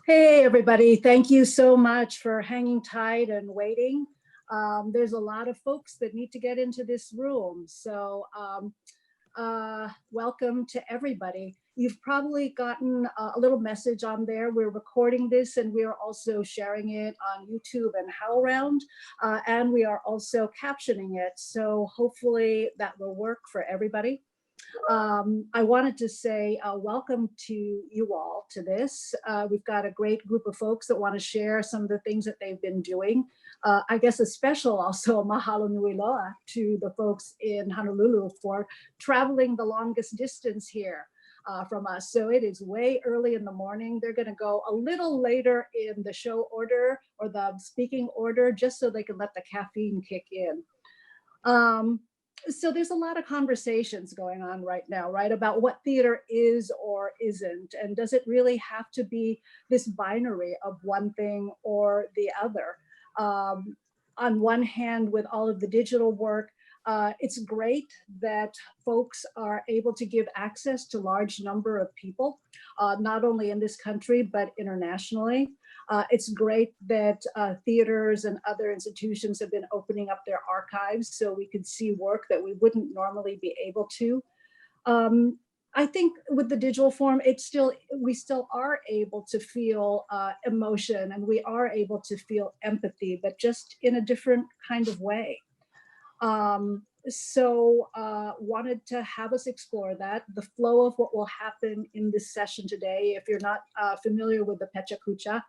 Hey, everybody. Thank you so much for hanging tight and waiting. There's a lot of folks that need to get into this room. So welcome to everybody. You've probably gotten a little message on there. We're recording this and we are also sharing it on YouTube and HowlRound. And we are also captioning it. So hopefully that will work for everybody. I wanted to say welcome to you all to this. We've got a great group of folks that want to share some of the things that they've been doing. I guess a special also mahalo nui loa to the folks in Honolulu for traveling the longest distance here from us. So it is way early in the morning. They're going to go a little later in the show order or the speaking order just so they can let the caffeine kick in. So there's a lot of conversations going on right now, right, about what theater is or isn't, and does it really have to be this binary of one thing or the other? On one hand, with all of the digital work, it's great that folks are able to give access to large number of people, not only in this country, but internationally. It's great that theaters and other institutions have been opening up their archives so we could see work that we wouldn't normally be able to. I think with the digital form, we still are able to feel emotion and we are able to feel empathy, but just in a different kind of way. So wanted to have us explore that, the flow of what will happen in this session today. If you're not familiar with the PechaKucha,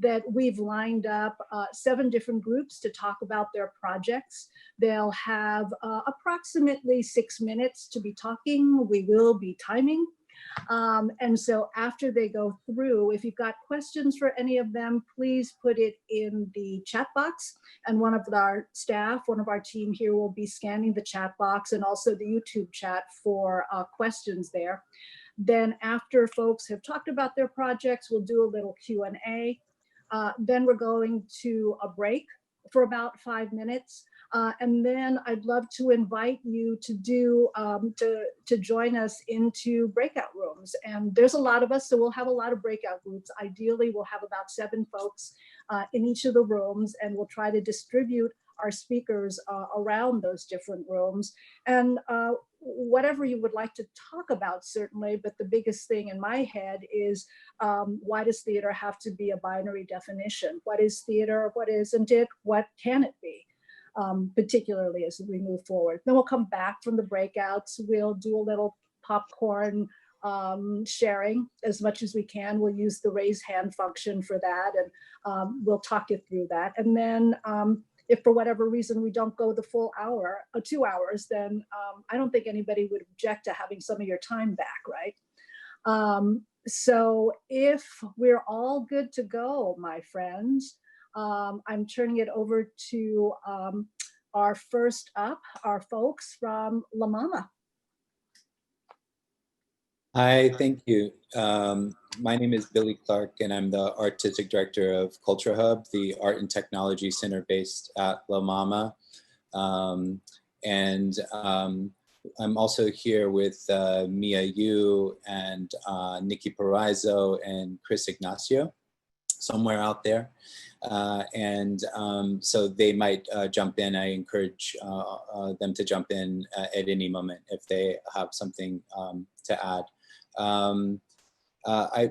that we've lined up 7 different groups to talk about their projects. They'll have approximately 6 minutes to be talking. We will be timing. And so after they go through, if you've got questions for any of them, please put it in the chat box. And one of our staff, one of our team here will be scanning the chat box and also the YouTube chat for questions there. Then after folks have talked about their projects, we'll do a little Q&A. Then we're going to a break for about 5 minutes. And then I'd love to invite you to to join us into breakout rooms. And there's a lot of us, so we'll have a lot of breakout groups. Ideally, we'll have about 7 folks in each of the rooms, and we'll try to distribute our speakers around those different rooms. And whatever you would like to talk about, certainly, but the biggest thing in my head is why does theater have to be a binary definition? What is theater? What isn't it? What can it be? Particularly as we move forward. Then we'll come back from the breakouts. We'll do a little popcorn sharing as much as we can. We'll use the raise hand function for that, and we'll talk you through that. And then if for whatever reason we don't go the full hour or 2 hours, then I don't think anybody would object to having some of your time back, right? So if we're all good to go, my friends, I'm turning it over to our first up, our folks from La Mama. Hi, thank you. My name is Billy Clark, and I'm the Artistic Director of CultureHub, the Art and Technology Center based at La Mama. I'm also here with Mia Yu and Nicky Paraiso and Chris Ignacio, somewhere out there. So they might jump in. I encourage them to jump in at any moment if they have something to add.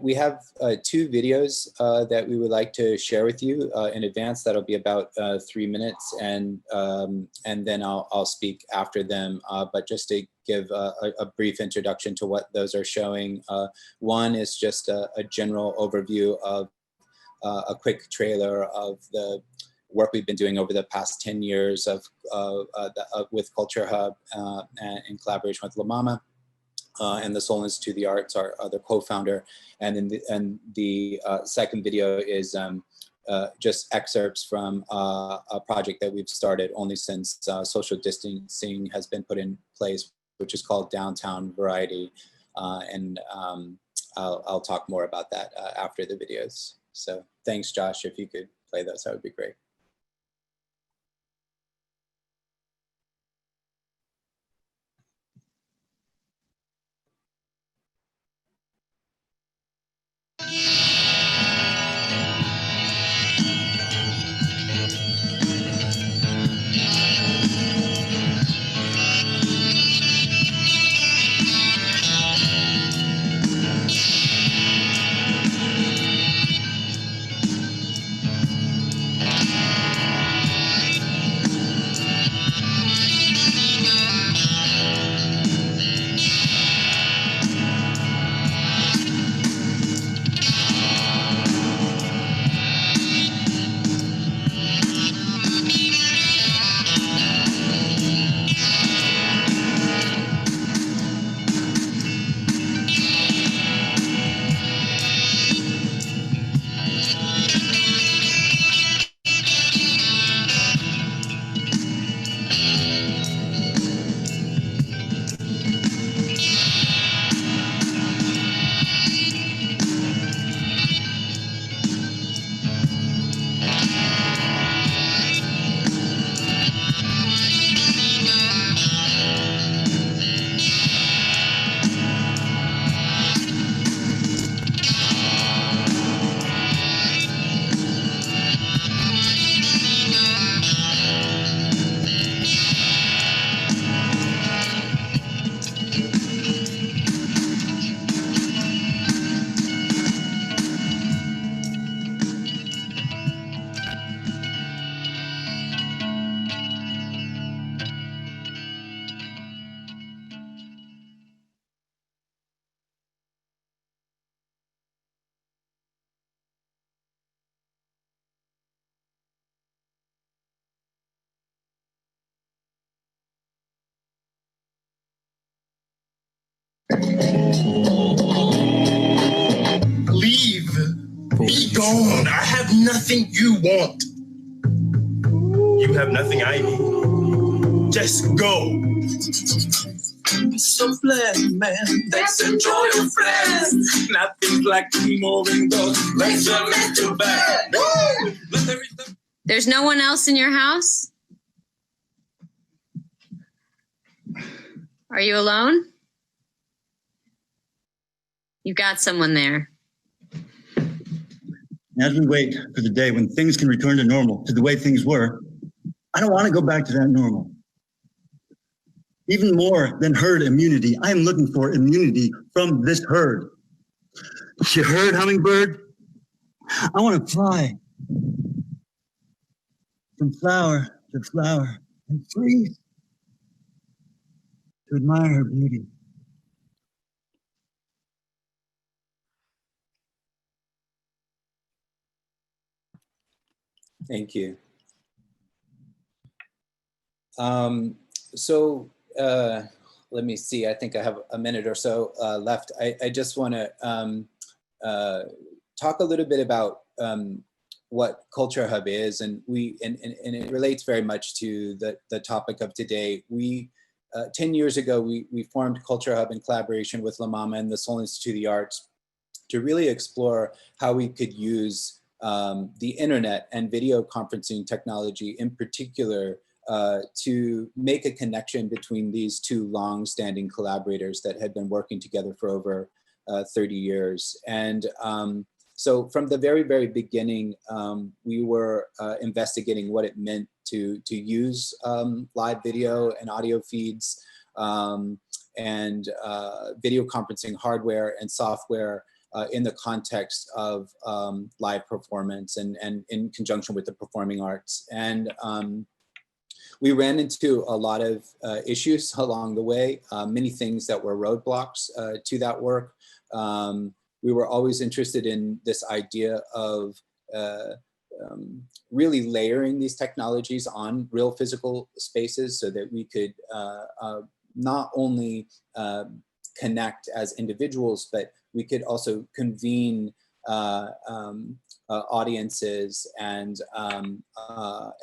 We have 2 videos that we would like to share with you in advance. That'll be about 3 minutes, and then I'll speak after them. But just to give a brief introduction to what those are showing. One is just a general overview of a quick trailer of the work we've been doing over the past 10 years with CultureHub in collaboration with La Mama. And the Seoul Institute of the Arts, our other co-founder. And then the second video is just excerpts from a project that we've started only since social distancing has been put in place, which is called Downtown Variety. I'll talk more about that after the videos. So thanks, Josh. If you could play those, that would be great. Leave. Be gone. I have nothing you want. You have nothing I need. Just go. So glad, man. Let's enjoy your friends. Nothing like moving those legs are meant to bend. There's no one else in your house? Are you alone? You've got someone there. As we wait for the day when things can return to normal, to the way things were, I don't want to go back to that normal. Even more than herd immunity, I am looking for immunity from this herd. You heard, hummingbird? I want to fly from flower to flower and freeze to admire her beauty. Thank you. Let me see, I think I have a minute or so left. I just want to talk a little bit about what CultureHub is, and it relates very much to the topic of today. 10 years ago, we formed CultureHub in collaboration with La Mama and the Seoul Institute of the Arts to really explore how we could use the internet and video conferencing technology in particular to make a connection between these two long-standing collaborators that had been working together for over 30 years. And so from the very, very beginning, we were investigating what it meant to use live video and audio feeds and video conferencing hardware and software in the context of live performance and in conjunction with the performing arts. And we ran into a lot of issues along the way, many things that were roadblocks to that work. We were always interested in this idea of really layering these technologies on real physical spaces so that we could not only connect as individuals, but we could also convene audiences and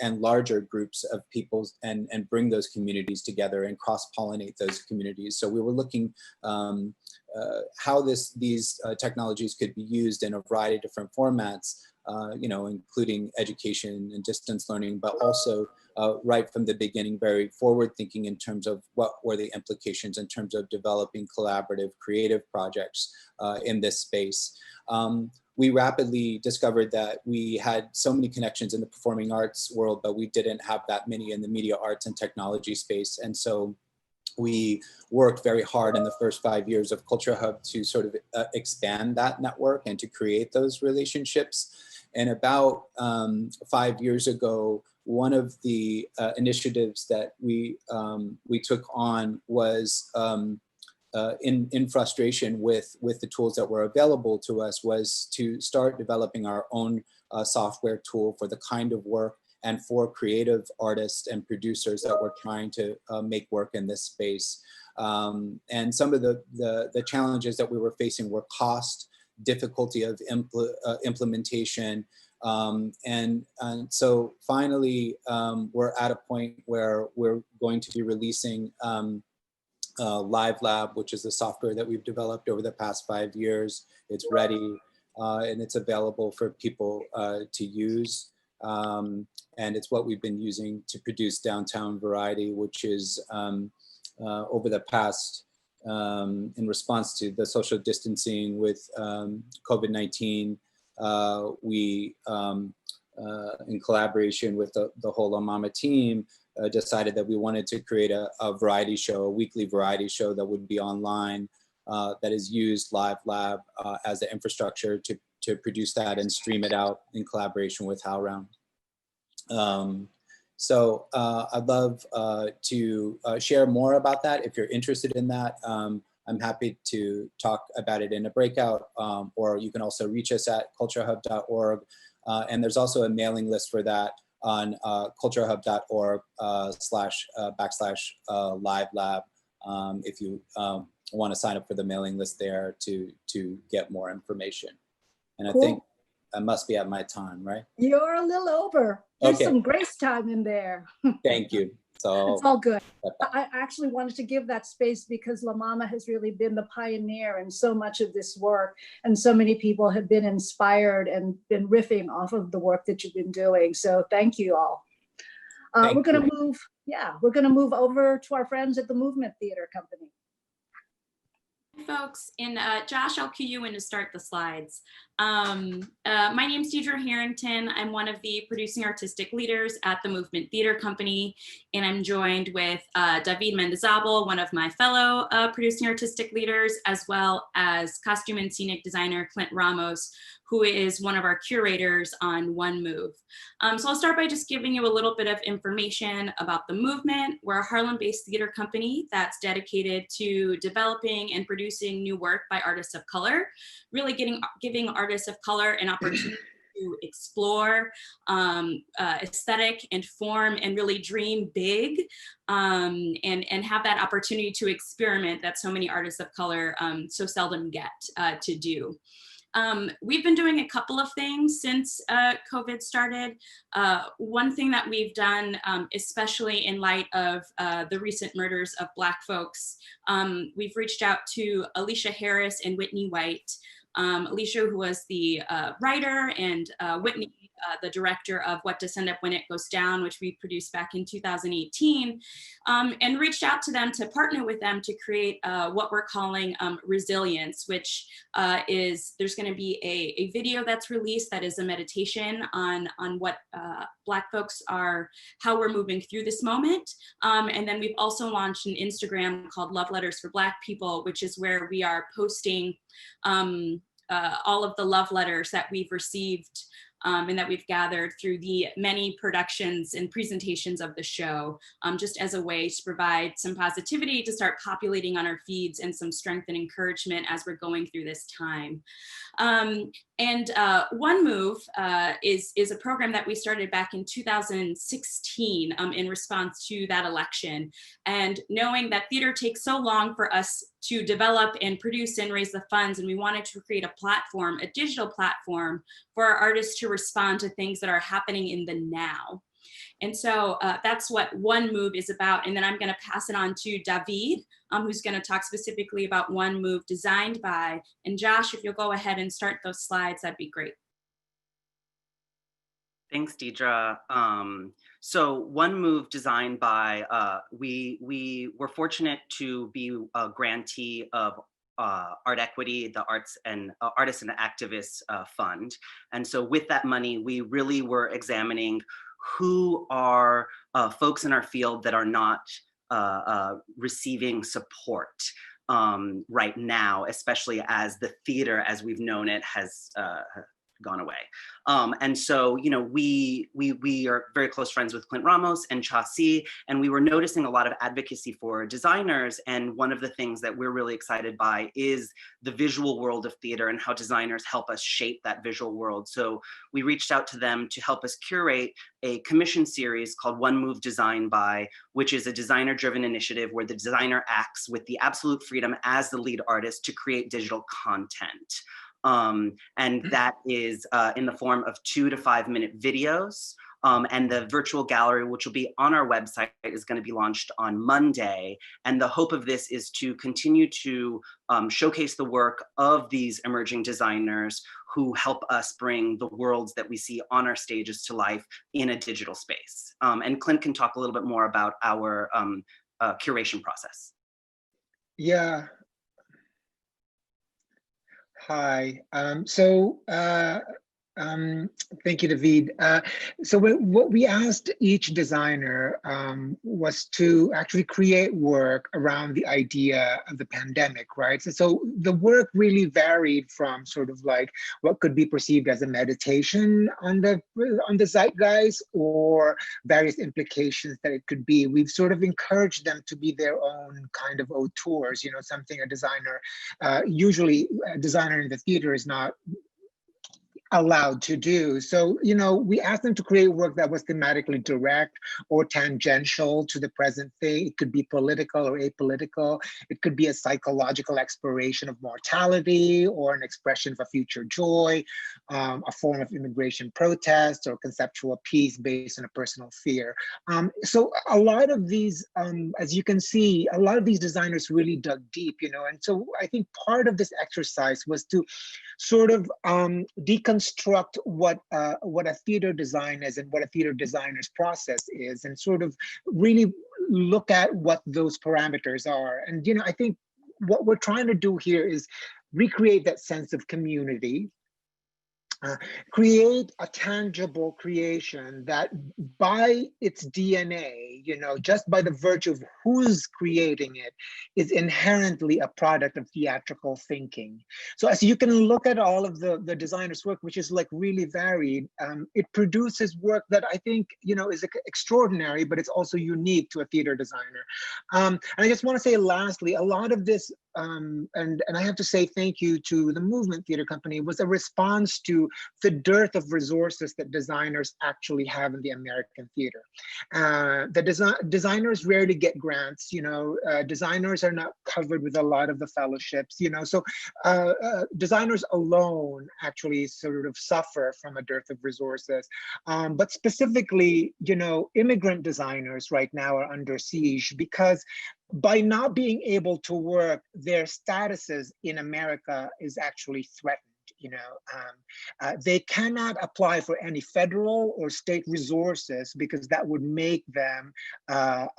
larger groups of people and bring those communities together and cross-pollinate those communities. So we were looking how these technologies could be used in a variety of different formats, including education and distance learning, but also right from the beginning, very forward thinking in terms of what were the implications in terms of developing collaborative, creative projects in this space. We rapidly discovered that we had so many connections in the performing arts world, but we didn't have that many in the media arts and technology space. And so we worked very hard in the first 5 years of CultureHub to sort of expand that network and to create those relationships. And about 5 years ago, one of the initiatives that we took on was in frustration with the tools that were available to us, was to start developing our own software tool for the kind of work and for creative artists and producers that were trying to make work in this space. And some of the challenges that we were facing were cost, difficulty of implementation. And so finally, we're at a point where we're going to be releasing Live Lab, which is the software that we've developed over the past 5 years. It's ready and it's available for people to use. And it's what we've been using to produce Downtown Variety, which is over the past, in response to the social distancing with COVID-19, we, in collaboration with the whole La Mama team, decided that we wanted to create a variety show, a weekly variety show that would be online, that is used Live Lab as the infrastructure to produce that and stream it out in collaboration with HowlRound. So I'd love to share more about that. If you're interested in that, I'm happy to talk about it in a breakout, or you can also reach us at culturehub.org. And there's also a mailing list for that on culturehub.org //live lab if you want to sign up for the mailing list there to get more information. And Cool. I think I must be at my time, right? You're a little over. There's Okay. some grace time in there. Thank you. So It's all good. I actually wanted to give that space because La Mama has really been the pioneer in so much of this work, and so many people have been inspired and been riffing off of the work that you've been doing. So thank you all. We're going to move, we're going to move over to our friends at the Movement Theater Company. Folks, and Josh, I'll cue you in to start the slides. My name's Deadria Harrington. I'm one of the producing artistic leaders at the Movement Theater Company, and I'm joined with David Mendizabal, one of my fellow producing artistic leaders, as well as costume and scenic designer Clint Ramos, who is one of our curators on One Move. So I'll start by just giving you a little bit of information about the Movement. We're a Harlem-based theater company that's dedicated to developing and producing new work by artists of color, really giving artists of color an opportunity to explore aesthetic and form and really dream big, and have that opportunity to experiment that so many artists of color so seldom get to do. We've been doing a couple of things since COVID started. One thing that we've done, especially in light of the recent murders of Black folks, we've reached out to Alicia Harris and Whitney White. Alicia, who was the writer, and Whitney, the director of What Does End Up When It Goes Down, which we produced back in 2018, and reached out to them to partner with them to create what we're calling Resilience, which is, there's going to be a video that's released that is a meditation on what Black folks are, how we're moving through this moment. And then we've also launched an Instagram called Love Letters for Black People, which is where we are posting all of the love letters that we've received and that we've gathered through the many productions and presentations of the show, just as a way to provide some positivity to start populating on our feeds, and some strength and encouragement as we're going through this time. And One Move is a program that we started back in 2016 in response to that election. And knowing that theater takes so long for us to develop and produce and raise the funds, and we wanted to create a platform, a digital platform, for our artists to respond to things that are happening in the now. And so that's what One Move is about. And then I'm going to pass it on to David, who's going to talk specifically about One Move designed by. And Josh, if you'll go ahead and start those slides, that'd be great. Thanks, Deadria. So One Move designed by, we were fortunate to be a grantee of Art Equity, the Artists and Activists Fund. And so with that money, we really were examining who are folks in our field that are not receiving support right now, especially as the theater as we've known it has gone away. And so, you know, we are very close friends with Clint Ramos and Chasi, and we were noticing a lot of advocacy for designers. And one of the things that we're really excited by is the visual world of theater and how designers help us shape that visual world. So we reached out to them to help us curate a commission series called One Move Designed By, which is a designer-driven initiative where the designer acts with the absolute freedom as the lead artist to create digital content. And that is in the form of 2 to 5 minute videos. And the virtual gallery, which will be on our website, is going to be launched on Monday. And the hope of this is to continue to showcase the work of these emerging designers who help us bring the worlds that we see on our stages to life in a digital space. And Clint can talk a little bit more about our curation process. Yeah. Hi. Thank you, David. So what we asked each designer was to actually create work around the idea of the pandemic, right? So the work really varied from sort of like what could be perceived as a meditation on the zeitgeist, or various implications that it could be. We've sort of encouraged them to be their own kind of auteurs, you know, something a designer, usually a designer in the theater is not allowed to do. So, you know, we asked them to create work that was thematically direct or tangential to the present thing. It could be political or apolitical. It could be a psychological exploration of mortality or an expression of a future joy, a form of immigration protest or conceptual piece based on a personal fear. So a lot of these, as you can see, a lot of these designers really dug deep, you know, and so I think part of this exercise was to sort of deconstruct what a theater design is and what a theater designer's process is, and sort of really look at what those parameters are. And, you know, I think what we're trying to do here is recreate that sense of community, create a tangible creation that by its DNA, you know, just by the virtue of who's creating it, is inherently a product of theatrical thinking. So as you can look at all of the designer's work, which is like really varied, it produces work that I think, you know, is extraordinary, but it's also unique to a theater designer. And I just want to say lastly, a lot of this, and I have to say thank you to the Movement Theater Company, was a response to the dearth of resources that designers actually have in the American theater. Designers rarely get grants, you know, designers are not covered with a lot of the fellowships, you know, so designers alone actually sort of suffer from a dearth of resources. But specifically, you know, immigrant designers right now are under siege because by not being able to work, their statuses in America is actually threatened. You know, they cannot apply for any federal or state resources because that would make them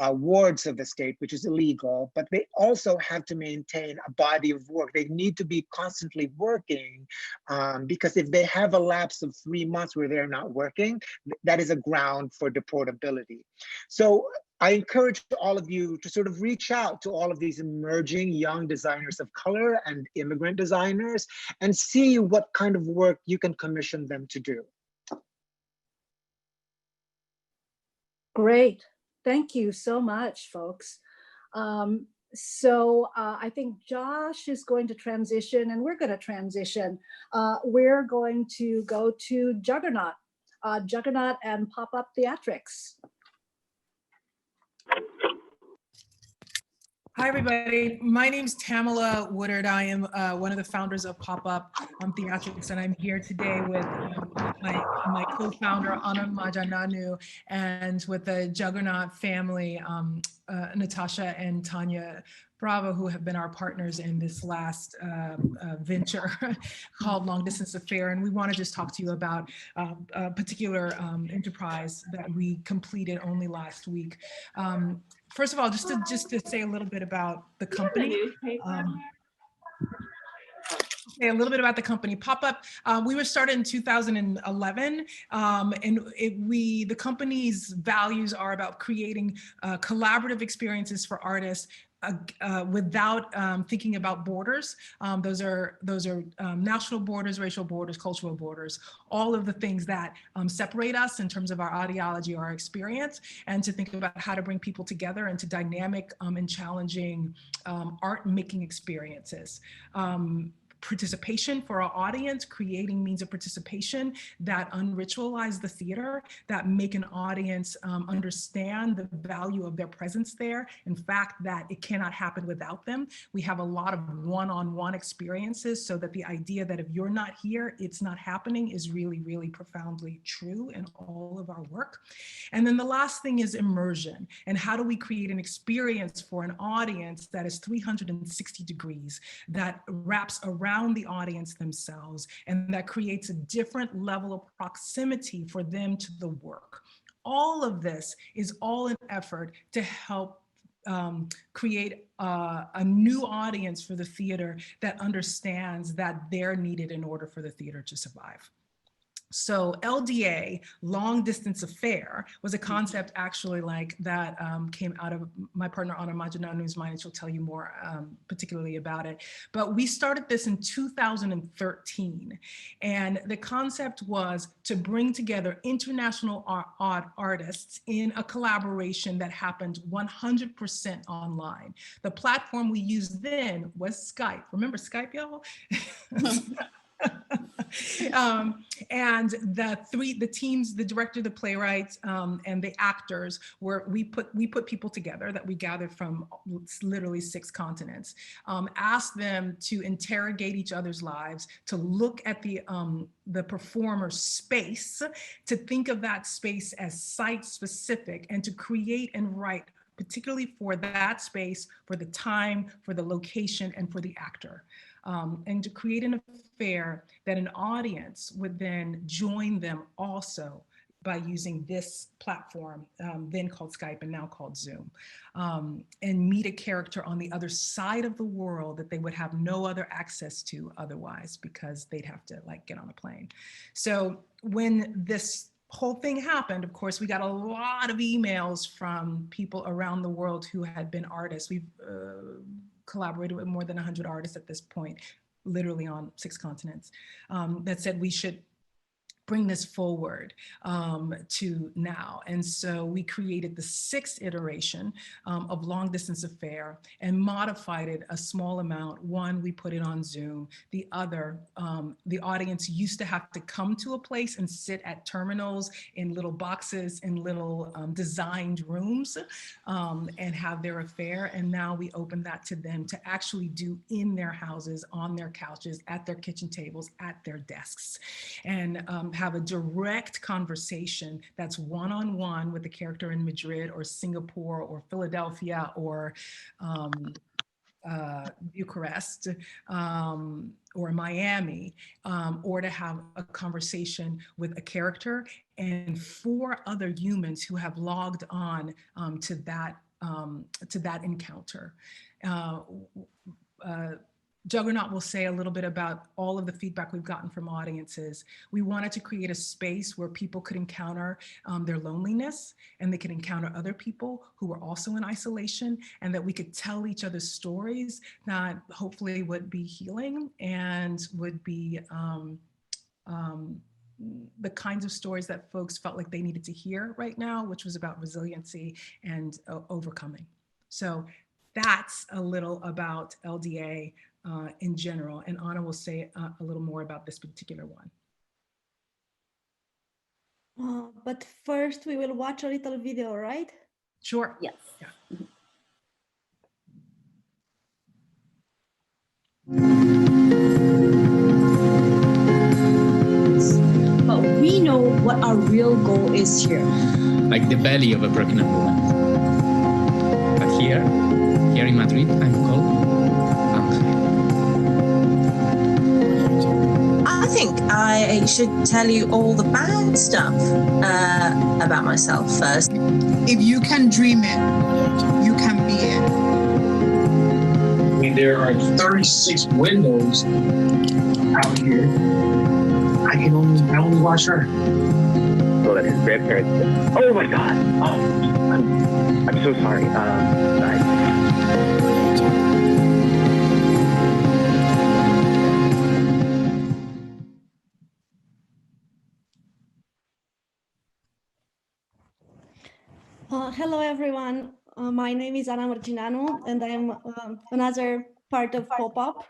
wards of the state, which is illegal. But they also have to maintain a body of work. They need to be constantly working because if they have a lapse of 3 months where they're not working, that is a ground for deportability. So I encourage all of you to sort of reach out to all of these emerging young designers of color and immigrant designers and see what kind of work you can commission them to do. Great. Thank you so much, folks. I think Josh is going to transition and we're going to transition. We're going to go to Juggerknot, Juggerknot and PopUP Theatrics. Hi, everybody. My name's Tamilla Woodard. I am one of the founders of PopUP Theatrics, and I'm here today with my co-founder, Margineanu, and with the Juggerknot family, Natasha and Tanya Bravo, who have been our partners in this last venture called Long Distance Affair. And we want to just talk to you about a particular enterprise that we completed only last week. First of all, just to say a little bit about the company. A little bit about the company. PopUP, we were started in 2011, and the company's values are about creating collaborative experiences for artists without thinking about borders. Those are national borders, racial borders, cultural borders, all of the things that separate us in terms of our ideology or our experience, and to think about how to bring people together into dynamic and challenging art making experiences. Participation for our audience, creating means of participation that unritualize the theater, that make an audience understand the value of their presence there. In fact, that it cannot happen without them. We have a lot of one-on-one experiences, so that the idea that if you're not here, it's not happening is really, really profoundly true in all of our work. And then the last thing is immersion. And how do we create an experience for an audience that is 360 degrees, that wraps around the audience themselves, and that creates a different level of proximity for them to the work. All of this is all an effort to help create a new audience for the theater that understands that they're needed in order for the theater to survive. So LDA, long distance affair, was a concept actually like that came out of my partner Margineanu's mind, and she'll tell you more particularly about it. But we started this in 2013. And the concept was to bring together international artists in a collaboration that happened 100% online. The platform we used then was Skype. Remember Skype, y'all? And the teams, the director, the playwrights, and the actors, we put people together that we gathered from literally 6 continents, asked them to interrogate each other's lives, to look at the performer's space, to think of that space as site specific, and to create and write particularly for that space, for the time, for the location, and for the actor. And to create an affair that an audience would then join them also by using this platform, then called Skype and now called Zoom, and meet a character on the other side of the world that they would have no other access to otherwise, because they'd have to like get on a plane. So when this whole thing happened, of course, we got a lot of emails from people around the world who had been artists. We've collaborated with more than 100 artists at this point, literally on 6 continents, that said we should bring this forward to now. And so we created the 6th iteration of Long Distance Affair and modified it a small amount. One, we put it on Zoom. The other, the audience used to have to come to a place and sit at terminals in little boxes, in little designed rooms, and have their affair. And now we open that to them to actually do in their houses, on their couches, at their kitchen tables, at their desks, and have a direct conversation that's one-on-one with the character in Madrid or Singapore or Philadelphia or Bucharest or Miami, or to have a conversation with a character and 4 other humans who have logged on to that encounter. Juggerknot will say a little bit about all of the feedback we've gotten from audiences. We wanted to create a space where people could encounter their loneliness, and they could encounter other people who were also in isolation, and that we could tell each other's stories that hopefully would be healing and would be the kinds of stories that folks felt like they needed to hear right now, which was about resiliency and overcoming. So that's a little about LDA in general, and Anna will say a little more about this particular one. But first we will watch a little video, right? Sure. Yes. Yeah. But we know what our real goal is here. Like the belly of a pregnant woman. But here in Madrid, I'm called Ángel. I think I should tell you all the bad stuff about myself first. If you can dream it, you can be it. I mean, there are 36 windows out here. I only watch her. So that his grandparents said, oh my God, oh, I'm so sorry. Hello, everyone. My name is Ana Margineanu, and I am another part of PopUP.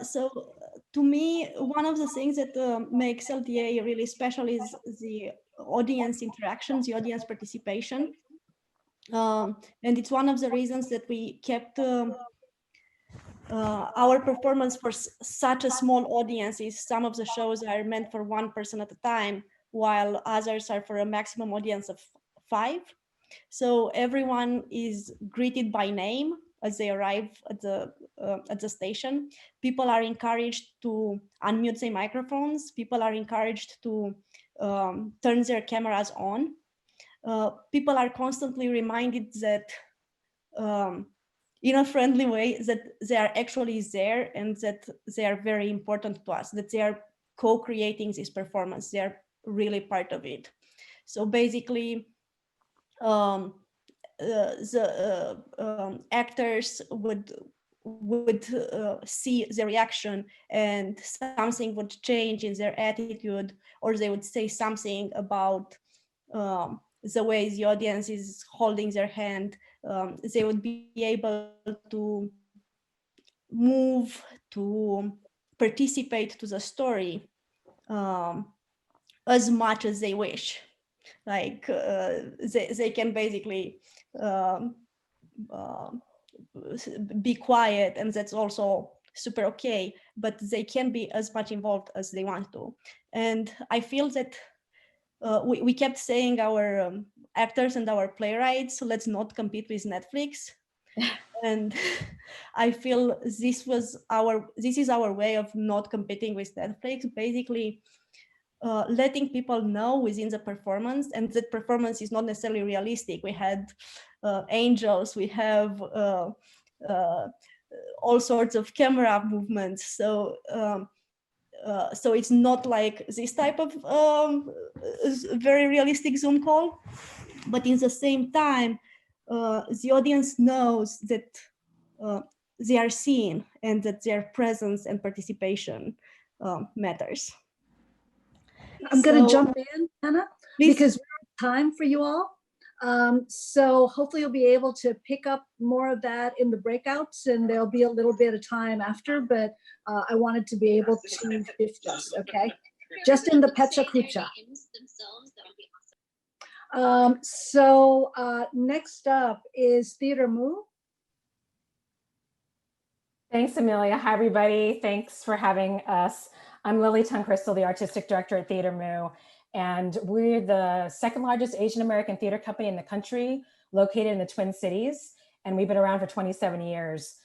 So to me, one of the things that makes LDA really special is the audience interactions, the audience participation. And it's one of the reasons that we kept our performance for such a small audience. Some of the shows are meant for 1 person at a time, while others are for a maximum audience of 5. So everyone is greeted by name as they arrive at the station. People are encouraged to unmute their microphones. People are encouraged to turn their cameras on. People are constantly reminded that in a friendly way that they are actually there and that they are very important to us, that they are co-creating this performance. They are really part of it. So basically, actors would see the reaction, and something would change in their attitude, or they would say something about the way the audience is holding their hand. They would be able to move, to participate to the story as much as they wish. Like they can basically be quiet, and that's also super okay, but they can be as much involved as they want to. And I feel that we kept saying our actors and our playwrights, so let's not compete with Netflix. And I feel this is our way of not competing with Netflix, basically letting people know within the performance, and that performance is not necessarily realistic. We had angels, we have all sorts of camera movements. So so it's not like this type of very realistic Zoom call, but in the same time, the audience knows that they are seen and that their presence and participation matters. I'm going to jump in, Anna, because we have time for you all. So hopefully you'll be able to pick up more of that in the breakouts, and there'll be a little bit of time after, but I wanted to be able to shift us, okay? Just in the PechaKucha. So next up is Theater Mu. Thanks, Emilya. Hi, everybody. Thanks for having us. I'm Lily Tung Crystal, the Artistic Director at Theater Mu, and we're the second largest Asian American theater company in the country, located in the Twin Cities, and we've been around for 27 years.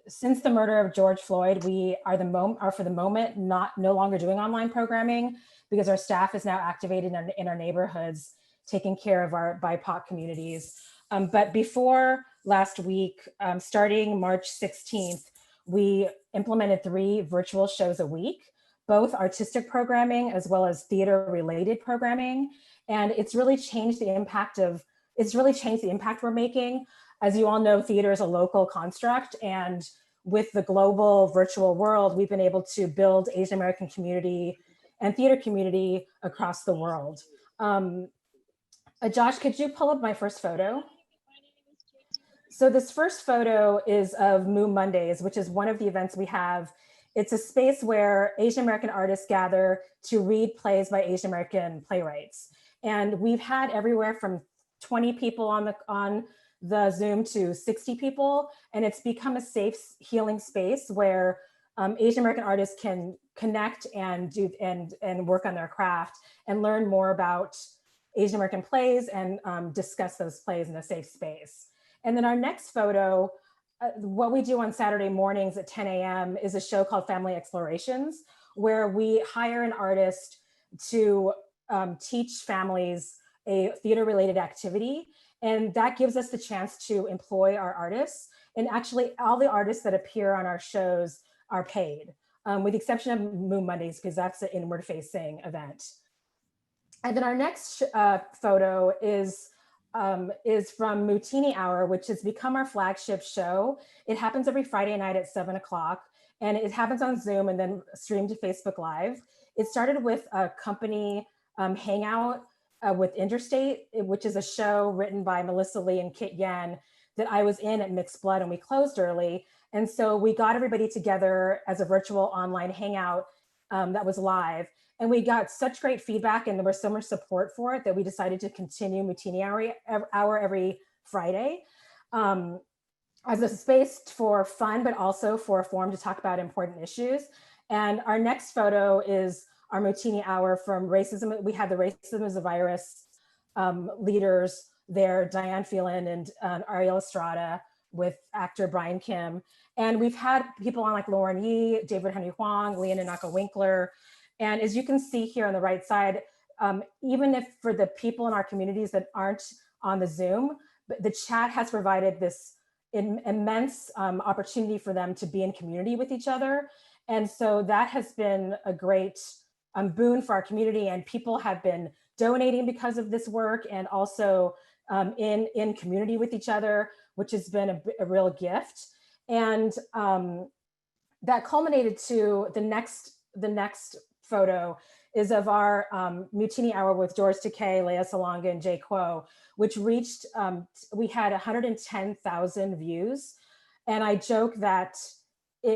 Since the murder of George Floyd, we are for the moment no longer doing online programming, because our staff is now activated in our neighborhoods, taking care of our BIPOC communities. But before last week, starting March 16th, we implemented 3 virtual shows a week, both artistic programming as well as theater-related programming. And it's really changed the impact we're making. As you all know, theater is a local construct, and with the global virtual world, we've been able to build Asian American community and theater community across the world. Josh, could you pull up my first photo? So this first photo is of Mu Mondays, which is one of the events we have. It's a space where Asian American artists gather to read plays by Asian American playwrights. And we've had everywhere from 20 people on the Zoom to 60 people. And it's become a safe, healing space where Asian American artists can connect and work on their craft and learn more about Asian American plays and discuss those plays in a safe space. And then our next photo, what we do on Saturday mornings at 10 a.m. is a show called Family Explorations, where we hire an artist to teach families a theater-related activity. And that gives us the chance to employ our artists. And actually all the artists that appear on our shows are paid, with the exception of Moon Mondays, because that's an inward-facing event. And then our next photo is from Mutini Hour, which has become our flagship show. It happens every Friday night at 7 o'clock, and it happens on Zoom and then streamed to Facebook Live. It started with a company hangout with Interstate, which is a show written by Melissa Lee and Kit Yen that I was in at Mixed Blood, and we closed early. And so we got everybody together as a virtual online hangout that was live. And we got such great feedback, and there was so much support for it that we decided to continue Mutini Hour every Friday as a space for fun, but also for a forum to talk about important issues. And our next photo is our Mutini Hour from Racism. We had the Racism is a Virus leaders there, Diane Phelan and Ariel Estrada, with actor Brian Kim. And we've had people on like Lauren Yee, David Henry Huang, Leona Naka-Winkler. And as you can see here on the right side, even if for the people in our communities that aren't on the Zoom, the chat has provided this immense opportunity for them to be in community with each other. And so that has been a great boon for our community, and people have been donating because of this work, and also in community with each other, which has been a real gift. And that culminated to the next photo is of our Mutini Hour with George Takei, Lea Salonga, and Jay Kuo, which reached, we had 110,000 views. And I joke that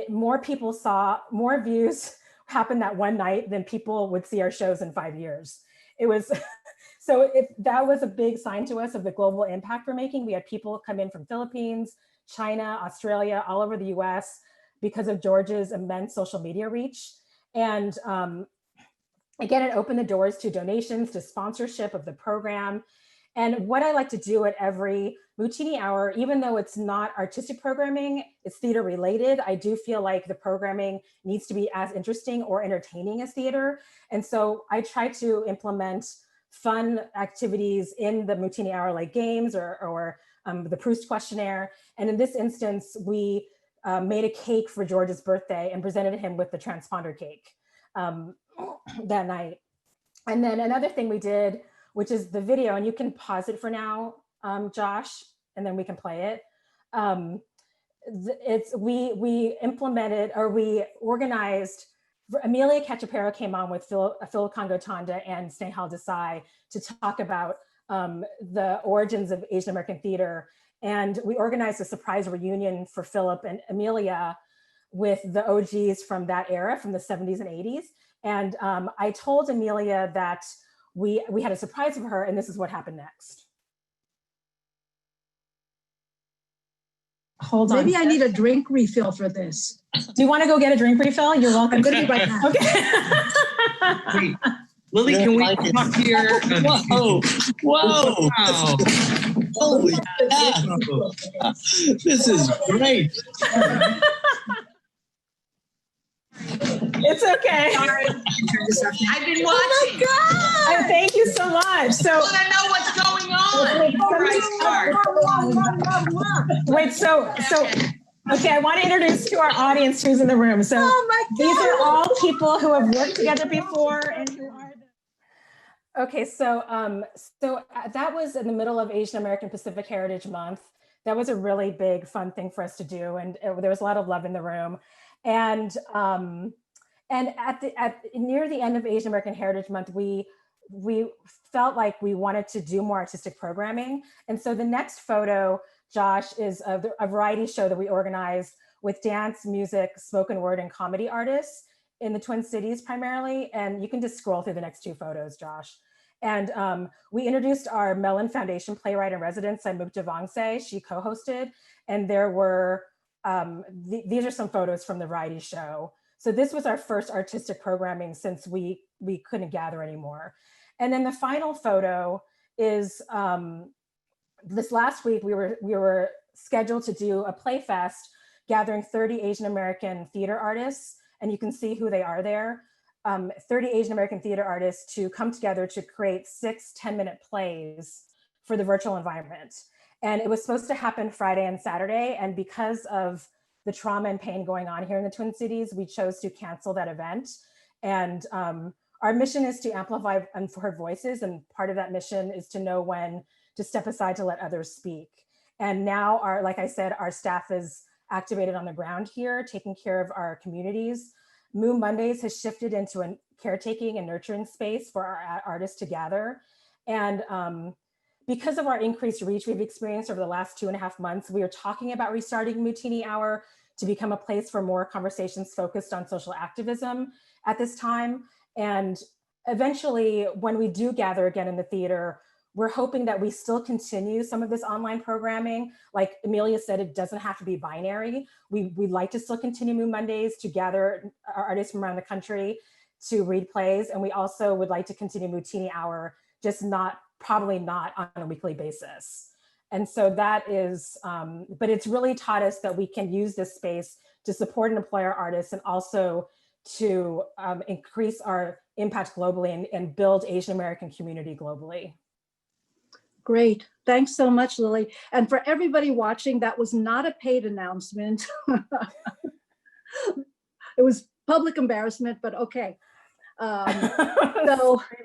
more people saw, more views happened that one night than people would see our shows in 5 years. It was, so that was a big sign to us of the global impact we're making. We had people come in from Philippines, China, Australia, all over the US because of George's immense social media reach. And again, it opened the doors to donations, to sponsorship of the program. And what I like to do at every Mootini Hour, even though it's not artistic programming, it's theater related, I do feel like the programming needs to be as interesting or entertaining as theater. And so I try to implement fun activities in the Mootini Hour, like games or the Proust questionnaire. And in this instance, we made a cake for George's birthday and presented him with the transponder cake that night. And then another thing we did, which is the video, and you can pause it for now, Josh, and then we can play it. We implemented, or we organized, Emilya Cachapero came on with Phil Congo-Tanda and Snehal Desai to talk about the origins of Asian American theater. And we organized a surprise reunion for Philip and Emilya with the OGs from that era, from the 70s and 80s. And I told Emilya that we had a surprise for her, and this is what happened next. Hold on. Maybe I need a drink refill for this. Do you want to go get a drink refill? You're welcome. I'm going to be right back. Okay. Wait, Lily, can we talk here? Whoa! Whoa! Wow. Holy cow! This is great. It's okay. Sorry. I've been watching. Oh my God. Thank you so much. So I want to know what's going on before I start. Wait, so okay, I want to introduce to our audience who's in the room. So these are all people who have worked together before and who are okay, so that was in the middle of Asian American Pacific Heritage Month. That was a really big, fun thing for us to do, and there was a lot of love in the room. And near the end of Asian American Heritage Month, we felt like we wanted to do more artistic programming. And so the next photo, Josh, is of a variety show that we organized with dance, music, spoken word, and comedy artists in the Twin Cities primarily. And you can just scroll through the next two photos, Josh. And we introduced our Mellon Foundation playwright in residence, Saimukta Vangse. She co-hosted, and there were, these are some photos from the variety show. So this was our first artistic programming since we couldn't gather anymore. And then the final photo is this last week we were scheduled to do a play fest gathering 30 Asian American theater artists, and you can see who they are there. 30 Asian American theater artists to come together to create 6 10-minute plays for the virtual environment. And it was supposed to happen Friday and Saturday. And because of the trauma and pain going on here in the Twin Cities, we chose to cancel that event. And our mission is to amplify unheard voices. And part of that mission is to know when to step aside to let others speak. And now, like I said, our staff is activated on the ground here, taking care of our communities. Moon Mondays has shifted into a caretaking and nurturing space for our artists to gather. And because of our increased reach we've experienced over the last 2.5 months, we are talking about restarting Mootini Hour to become a place for more conversations focused on social activism at this time. And eventually, when we do gather again in the theater, we're hoping that we still continue some of this online programming. Like Emilya said, it doesn't have to be binary. We'd like to still continue Moon Mondays to gather our artists from around the country to read plays. And we also would like to continue Mootini Hour, just probably not on a weekly basis. And so that is, but it's really taught us that we can use this space to support and employ our artists and also to increase our impact globally and build Asian American community globally. Great. Thanks so much, Lily. And for everybody watching, that was not a paid announcement. It was public embarrassment, but okay. So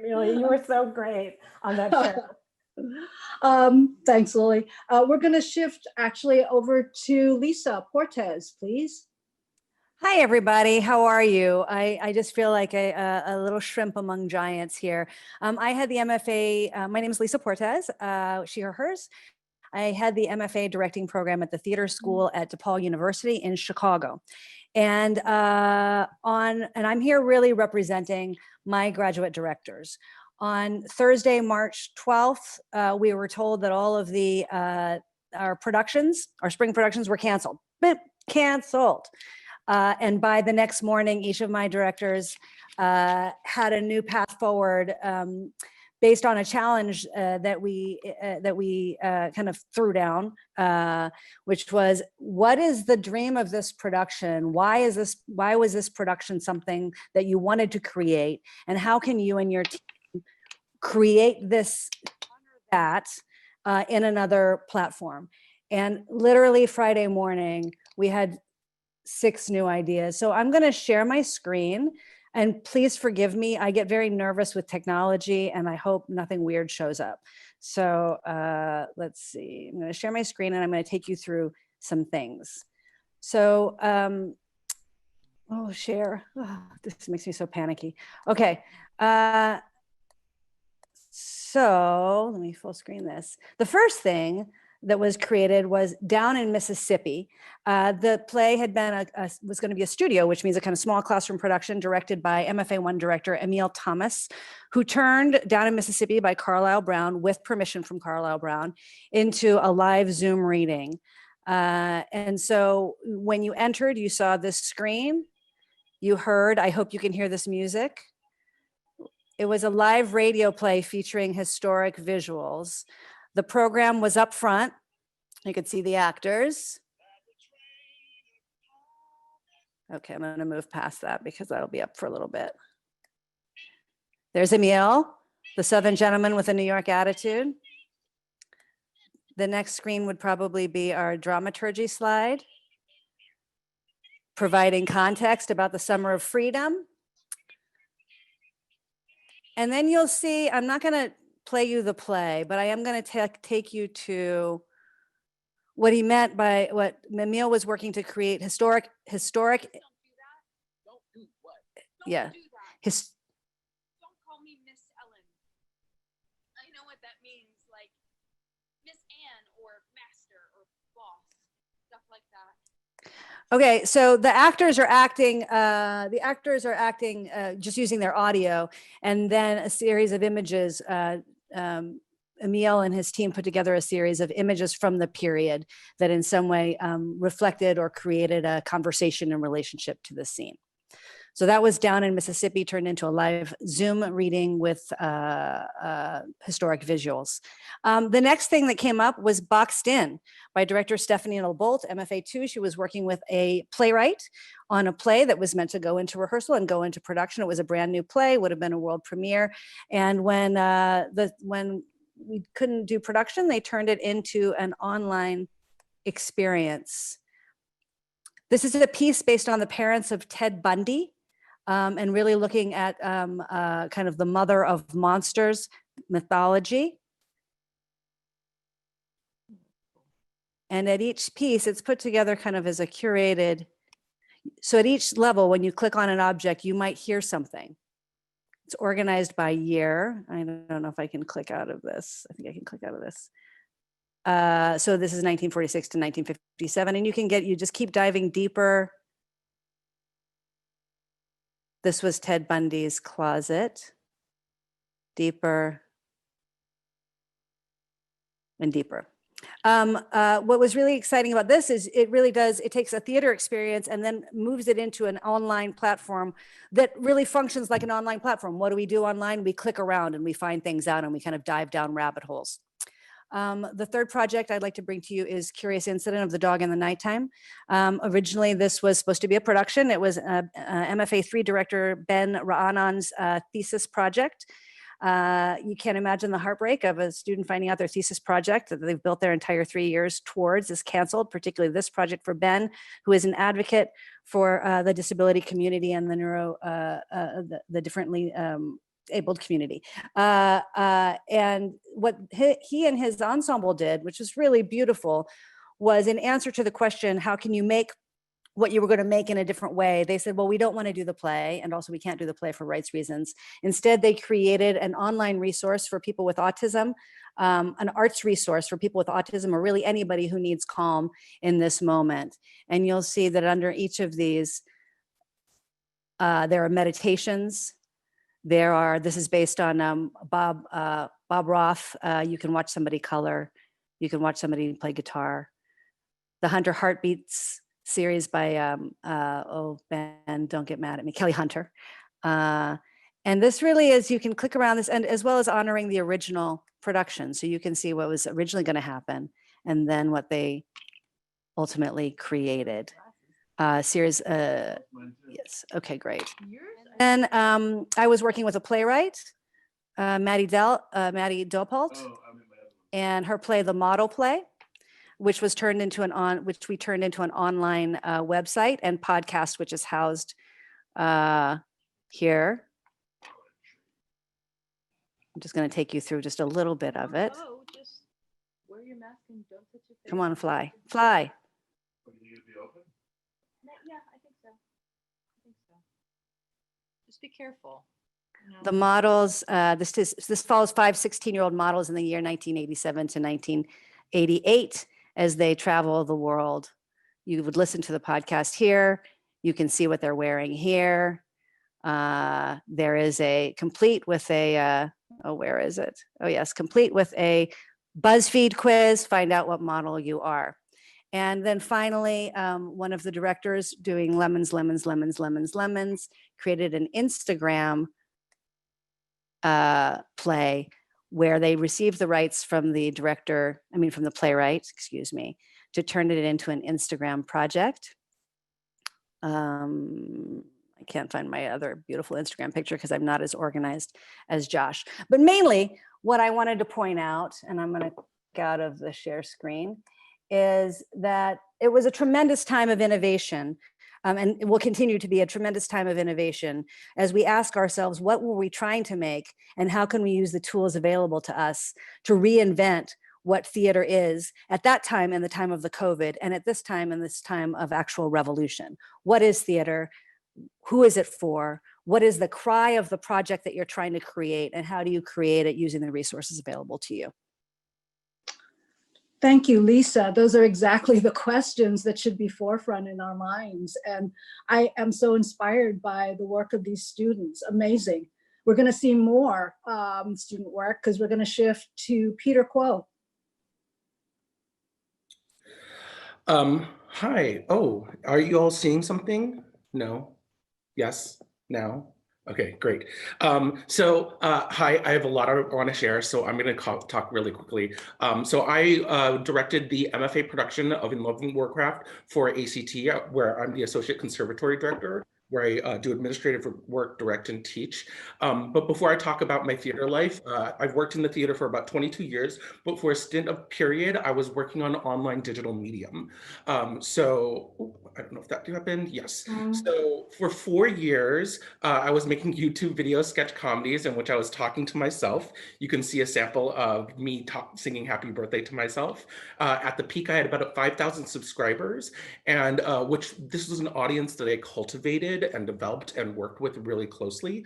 Emilya, you were so great on that show. Thanks, Lily. We're going to shift actually over to Lisa Portes, please. Hi, everybody. How are you? I just feel like a little shrimp among giants here. I had the MFA. My name is Lisa Portes, she or hers. I had the MFA directing program at the theater school at DePaul University in Chicago. And I'm here really representing my graduate directors. On Thursday, March 12th, we were told that all of the our spring productions were canceled. And by the next morning, each of my directors had a new path forward based on a challenge that we kind of threw down, which was, what is the dream of this production? Why was this production something that you wanted to create? And how can you and your team create this, that in another platform? And literally Friday morning, we had 6 new ideas. So I'm going to share my screen, and please forgive me. I get very nervous with technology, and I hope nothing weird shows up. So let's see. I'm going to share my screen, and I'm going to take you through some things. So, share. Oh, this makes me so panicky. Okay. So let me full screen this. The first thing that was created was Down in Mississippi. The play had been was going to be a studio, which means a kind of small classroom production directed by MFA1 director Emil Thomas, who turned Down in Mississippi by Carlisle Brown, with permission from Carlisle Brown, into a live Zoom reading. And so when you entered, you saw this screen. You heard, I hope you can hear this music. It was a live radio play featuring historic visuals. The program was up front. You could see the actors. Okay, I'm going to move past that because that'll be up for a little bit. There's Emil, the Southern gentleman with a New York attitude. The next screen would probably be our dramaturgy slide, providing context about the Summer of Freedom. And then you'll see, I'm not going to play you the play, but I am going to take you to what he meant by what Emil was working to create historic. Don't do what? Yeah. Don't call me Miss Ellen. I know what that means, like Miss Anne or Master or Boss, stuff like that. Okay, so the actors are acting. Just using their audio, and then a series of images. Emil and his team put together a series of images from the period that in some way reflected or created a conversation in relationship to the scene. So that was Down in Mississippi, turned into a live Zoom reading with historic visuals. The next thing that came up was Boxed In by director Stephanie Bolt, MFA2. She was working with a playwright on a play that was meant to go into rehearsal and go into production. It was a brand new play, would have been a world premiere. And when we couldn't do production, they turned it into an online experience. This is a piece based on the parents of Ted Bundy, and really looking at kind of the mother of monsters mythology. And at each piece, it's put together kind of as a curated. So at each level, when you click on an object, you might hear something. It's organized by year. I don't know if I can click out of this. I think I can click out of this. So this is 1946 to 1957, and you just keep diving deeper. This was Ted Bundy's closet. Deeper and deeper. What was really exciting about this is it takes a theater experience and then moves it into an online platform that really functions like an online platform. What do we do online? We click around and we find things out and we kind of dive down rabbit holes. The third project I'd like to bring to you is Curious Incident of the Dog in the Nighttime. Originally, this was supposed to be a production. It was MFA3 director Ben Ra'anan's thesis project. You can't imagine the heartbreak of a student finding out their thesis project that they've built their entire 3 years towards is canceled, particularly this project for Ben, who is an advocate for the disability community and the differently abled community. And what he and his ensemble did, which was really beautiful, was in answer to the question, how can you make what you were going to make in a different way. They said, well, we don't want to do the play. And also we can't do the play for rights reasons. Instead, they created an online resource for people with autism, an arts resource for people with autism, or really anybody who needs calm in this moment. And you'll see that under each of these, there are meditations. This is based on Bob Roth. You can watch somebody color. You can watch somebody play guitar. The Hunter Heartbeats series by, oh, Ben, don't get mad at me, Kelly Hunter. And this really is, you can click around this, and as well as honoring the original production. So you can see what was originally going to happen and then what they ultimately created. Series, yes, okay, great. And I was working with a playwright, Maddie DePaul, and her play, The Model Play, which was turned into which we turned into an online website and podcast, which is housed here. I'm just going to take you through just a little bit of it. Oh, just wear your mask and don't touch your face. Come on, fly, fly. Yeah, I think so. Just be careful. The models, this follows 5 16-year-old models in the year 1987 to 1988 as they travel the world. You would listen to the podcast here. You can see what they're wearing here. There is a complete with a, oh, where is it? Oh yes, complete with a BuzzFeed quiz, find out what model you are. And then finally, one of the directors doing Lemons, created an Instagram play where they received the rights from the director, from the playwright, excuse me, to turn it into an Instagram project. I can't find my other beautiful Instagram picture because I'm not as organized as Josh. But mainly what I wanted to point out, and I'm going to get out of the share screen, is that it was a tremendous time of innovation, and it will continue to be a tremendous time of innovation as we ask ourselves, what were we trying to make, and how can we use the tools available to us to reinvent what theater is at that time in the time of the COVID, and at this time in this time of actual revolution. What is theater? Who is it for? What is the cry of the project that you're trying to create, and how do you create it using the resources available to you? Thank you, Lisa. Those are exactly the questions that should be forefront in our minds. And I am so inspired by the work of these students. Amazing. We're going to see more student work because we're going to shift to Peter Kuo. Hi. Oh, are you all seeing something? No? Yes? Now? Okay, great. Hi, I have a lot I want to share, so I'm going to talk really quickly. So I directed the MFA production of In Love with Warcraft for A.C.T, where I'm the Associate Conservatory Director, where I do administrative work, direct, and teach. But before I talk about my theater life, I've worked in the theater for about 22 years, but for a stint of period, I was working on online digital medium. I don't know if that happened, yes. So for 4 years, I was making YouTube video sketch comedies in which I was talking to myself. You can see a sample of me singing happy birthday to myself. At the peak, I had about 5,000 subscribers, and this was an audience that I cultivated and developed and worked with really closely.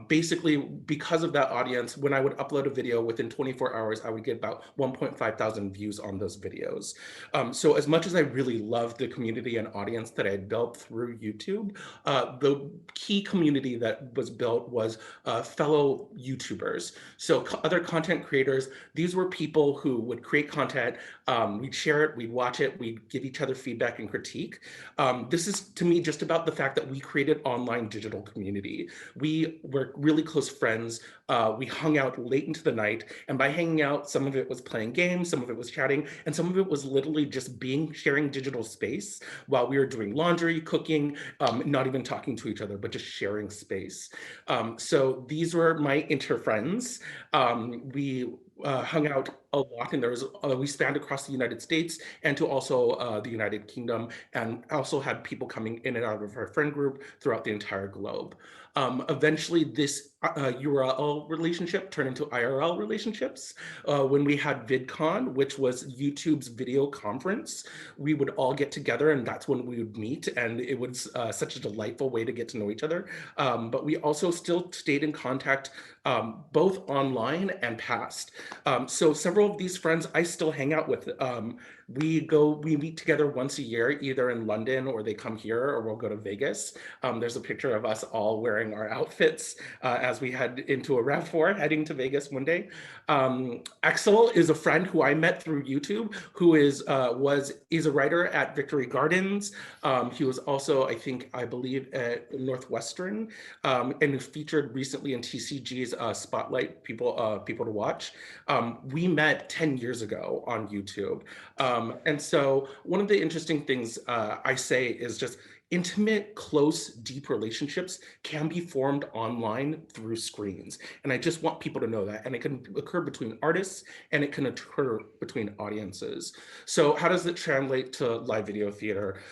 Basically, because of that audience, when I would upload a video within 24 hours, I would get about 1.5 thousand views on those videos. So as much as I really loved the community and audience that I had built through YouTube, the key community that was built was fellow YouTubers. So other content creators, these were people who would create content, we'd share it, we'd watch it, we'd give each other feedback and critique. This is, to me, just about the fact that we created online digital community. We were really close friends. We hung out late into the night, and by hanging out, some of it was playing games, some of it was chatting, and some of it was literally just sharing digital space while we were doing laundry, cooking, not even talking to each other, but just sharing space. So these were my inter-friends. We hung out a lot, and we spanned across the United States and to also the United Kingdom, and also had people coming in and out of our friend group throughout the entire globe. Eventually, this URL relationship turned into IRL relationships. When we had VidCon, which was YouTube's video conference, we would all get together, and that's when we would meet, and it was such a delightful way to get to know each other. But we also still stayed in contact both online and past. So several of these friends I still hang out with. We meet together once a year, either in London or they come here, or we'll go to Vegas. There's a picture of us all wearing our outfits as we head into a RAV4 heading to Vegas one day. Axel is a friend who I met through YouTube, who is a writer at Victory Gardens. He was also, I believe, at Northwestern, and featured recently in TCG's Spotlight People to Watch. We met 10 years ago on YouTube. And so one of the interesting things I say is just intimate, close, deep relationships can be formed online through screens. And I just want people to know that. And it can occur between artists and it can occur between audiences. So how does it translate to live video theater?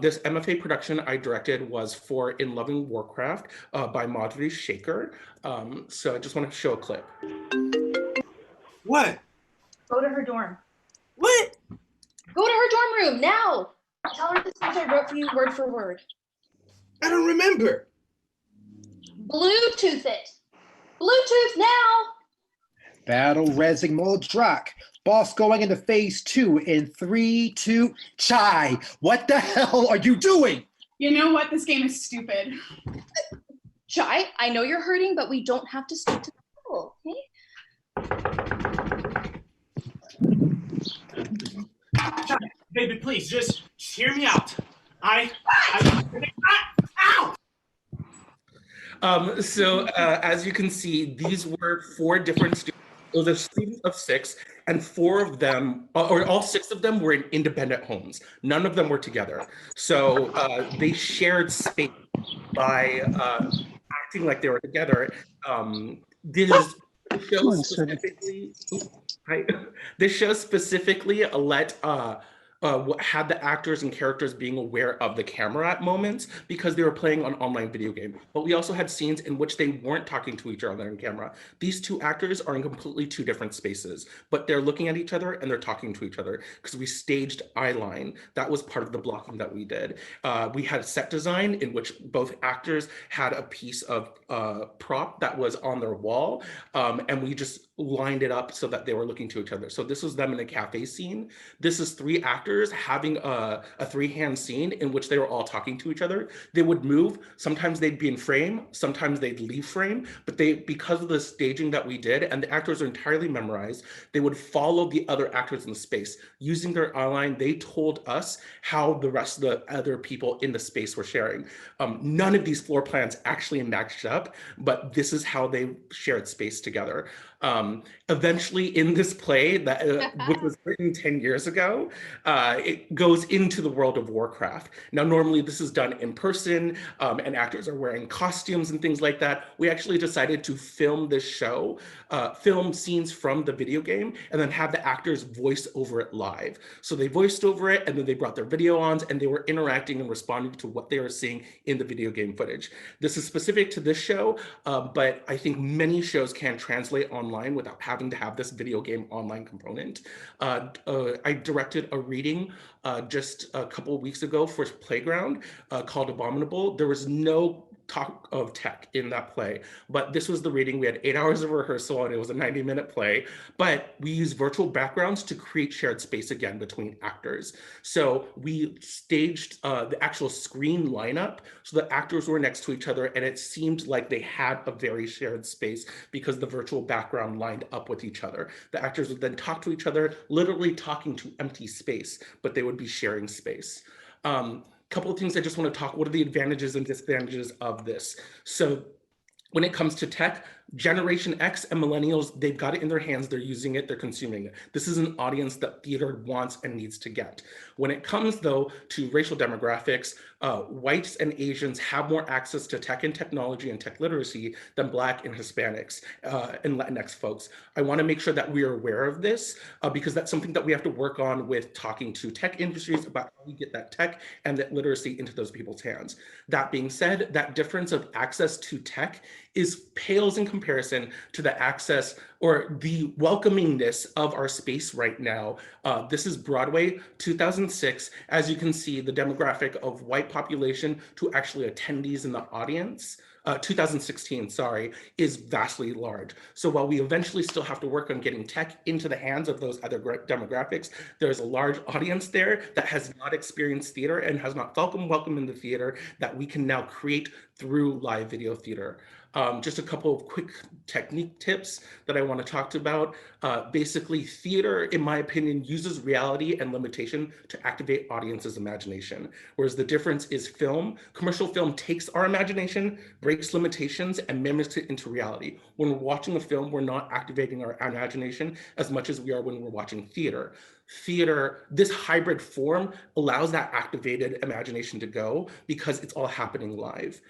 This MFA production I directed was for In Loving Warcraft by Madhuri Shaker. So I just want to show a clip. What? Go to her dorm. What? Go to her dorm room now. Tell her the script I wrote for you word for word. I don't remember. Bluetooth it. Bluetooth now. Battle Resing Mode Track. Boss going into phase 2 in 3, 2, Chai. What the hell are you doing? You know what? This game is stupid. Chai, I know you're hurting, but we don't have to stick to the rule, okay? Baby, please, just hear me out. Ow! So as you can see, these were 4 different students. Those are students of 6, and 4 of them, or all 6 of them, were in independent homes. None of them were together. So they shared space by acting like they were together. This show specifically let had the actors and characters being aware of the camera at moments because they were playing an online video game. But we also had scenes in which they weren't talking to each other on camera. These 2 actors are in completely 2 different spaces, but they're looking at each other and they're talking to each other because we staged eye line. That was part of the blocking that we did. We had set design in which both actors had a piece of prop that was on their wall, and we just lined it up so that they were looking to each other. So this was them in a cafe scene. This is 3 actors having a 3-hand scene in which they were all talking to each other. They would move. Sometimes they'd be in frame. Sometimes they'd leave frame. But because of the staging that we did, and the actors are entirely memorized, they would follow the other actors in the space. Using their outline, they told us how the rest of the other people in the space were sharing. None of these floor plans actually matched up, but this is how they shared space together. Eventually in this play, which was written 10 years ago, it goes into the world of Warcraft. Now, normally this is done in person, and actors are wearing costumes and things like that. We actually decided to film this show, film scenes from the video game, and then have the actors voice over it live. So they voiced over it, and then they brought their video ons, and they were interacting and responding to what they were seeing in the video game footage. This is specific to this show, but I think many shows can translate online without having to have this video game online component. I directed a reading just a couple of weeks ago for Playground called Abominable. There was no talk of tech in that play, but this was the reading. We had 8 hours of rehearsal and it was a 90-minute play, but we used virtual backgrounds to create shared space again between actors. So we staged the actual screen lineup so the actors were next to each other, and it seemed like they had a very shared space because the virtual background lined up with each other. The actors would then talk to each other, literally talking to empty space, but they would be sharing space. Couple of things I just want to talk, what are the advantages and disadvantages of this? So when it comes to tech, Generation X and millennials, they've got it in their hands, they're using it, they're consuming it. This is an audience that theater wants and needs to get. When it comes though to racial demographics, whites and Asians have more access to tech and technology and tech literacy than Black and Hispanics and Latinx folks. I wanna make sure that we are aware of this because that's something that we have to work on with talking to tech industries about how we get that tech and that literacy into those people's hands. That being said, that difference of access to tech pales in comparison to the access or the welcomingness of our space right now. This is Broadway, 2006. As you can see, the demographic of white population to actually attendees in the audience, 2016, sorry, is vastly large. So while we eventually still have to work on getting tech into the hands of those other demographics, there's a large audience there that has not experienced theater and has not felt welcome in the theater that we can now create through live video theater. Just a couple of quick technique tips that I want to talk about. Basically, theater, in my opinion, uses reality and limitation to activate audience's imagination. Whereas the difference is film. Commercial film takes our imagination, breaks limitations, and mimics it into reality. When we're watching a film, we're not activating our imagination as much as we are when we're watching theater. Theater, this hybrid form allows that activated imagination to go because it's all happening live.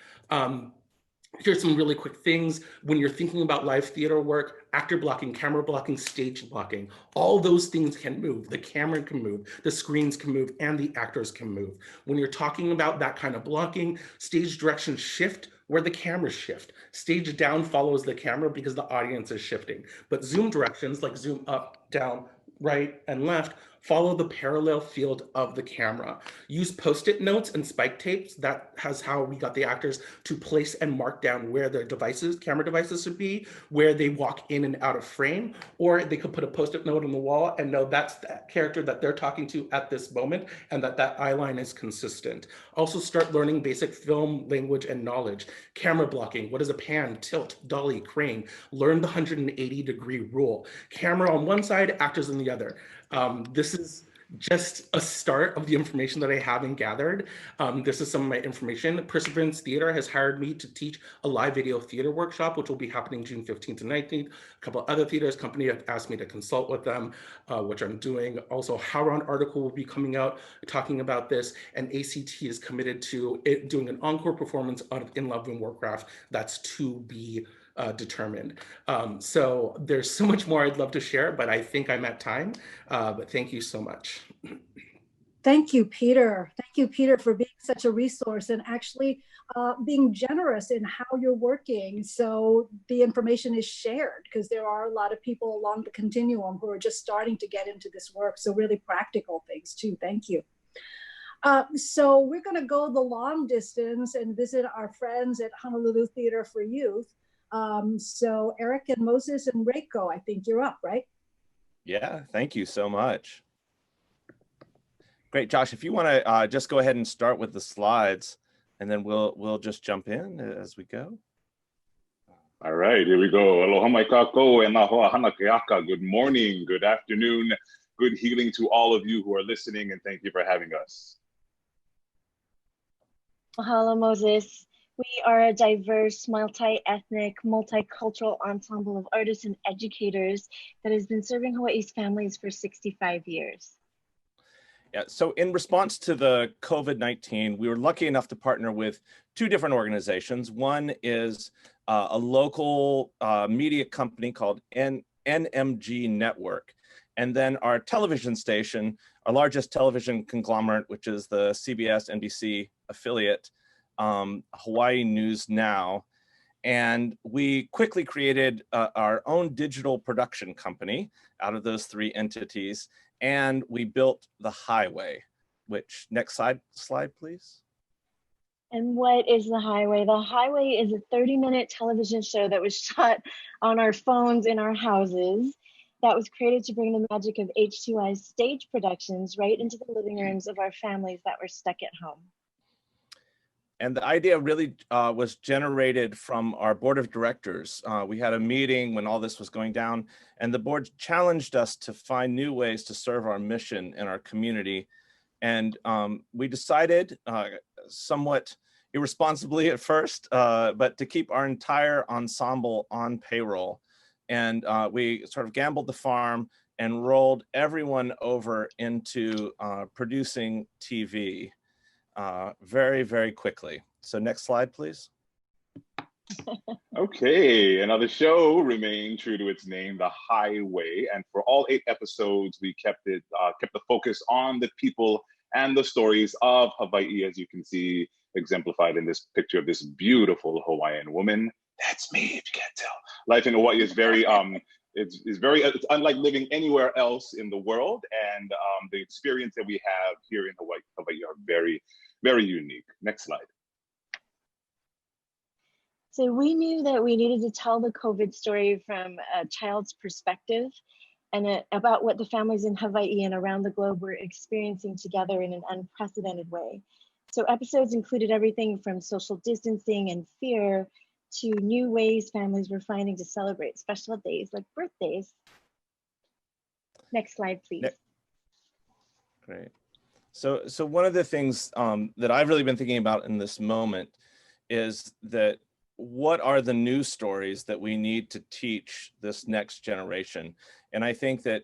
Here's some really quick things. When you're thinking about live theater work, actor blocking, camera blocking, stage blocking, all those things can move. The camera can move, the screens can move, and the actors can move. When you're talking about that kind of blocking, stage directions shift where the cameras shift. Stage down follows the camera because the audience is shifting. But zoom directions, like zoom up, down, right, and left, follow the parallel field of the camera. Use Post-it notes and spike tapes. That has how we got the actors to place and mark down where their devices, camera devices should be, where they walk in and out of frame, or they could put a Post-it note on the wall and know that's that character that they're talking to at this moment and that eye line is consistent. Also start learning basic film language and knowledge. Camera blocking, what is a pan, tilt, dolly, crane? Learn the 180-degree rule. Camera on one side, actors on the other. This is just a start of the information that I haven't gathered. This is some of my information. Perseverance Theater has hired me to teach a live video theater workshop, which will be happening June 15th and 19th. A couple other theaters company have asked me to consult with them, which I'm doing. Also, Howron article will be coming out talking about this, and A.C.T is committed to it doing an encore performance of In Love and Warcraft. That's to be determined. So there's so much more I'd love to share, but I think I'm at time. But thank you so much. Thank you, Peter. Thank you, Peter, for being such a resource and actually being generous in how you're working. So the information is shared because there are a lot of people along the continuum who are just starting to get into this work. So really practical things too. Thank you. So we're going to go the long distance and visit our friends at Honolulu Theater for Youth. So Eric and Moses and Reiko, I think you're up, right? Yeah, thank you so much. Great, Josh, if you want to just go ahead and start with the slides and then we'll just jump in as we go. All right, here we go. Aloha mai kākou e nā hoa hana ke aka. Good morning, good afternoon, good healing to all of you who are listening, and thank you for having us. Mahalo, Moses. We are a diverse, multi-ethnic, multicultural ensemble of artists and educators that has been serving Hawaii's families for 65 years. Yeah, so in response to the COVID-19, we were lucky enough to partner with two different organizations. One is a local media company called NMG Network. And then our television station, our largest television conglomerate, which is the CBS NBC affiliate, Hawaii News Now. And we quickly created our own digital production company out of those three entities. And we built The Highway, which, next slide, please. And what is The Highway? The Highway is a 30-minute television show that was shot on our phones in our houses that was created to bring the magic of H2I's stage productions right into the living rooms of our families that were stuck at home. And the idea really was generated from our board of directors. We had a meeting when all this was going down, and the board challenged us to find new ways to serve our mission in our community. And we decided somewhat irresponsibly at first, but to keep our entire ensemble on payroll. And we sort of gambled the farm and rolled everyone over into producing TV very, very quickly. So next slide, please. Okay, and now the show remained true to its name, The Highway, and for all 8 episodes, we kept the focus on the people and the stories of Hawaii, as you can see exemplified in this picture of this beautiful Hawaiian woman. That's me, if you can't tell. Life in Hawaii is very it's unlike living anywhere else in the world, and the experience that we have here in Hawaii are very, very unique. Next slide. So we knew that we needed to tell the COVID story from a child's perspective and about what the families in Hawaii and around the globe were experiencing together in an unprecedented way. So episodes included everything from social distancing and fear to new ways families were finding to celebrate special days like birthdays. Next slide, please. Great. So one of the things that I've really been thinking about in this moment is that what are the news stories that we need to teach this next generation? And I think that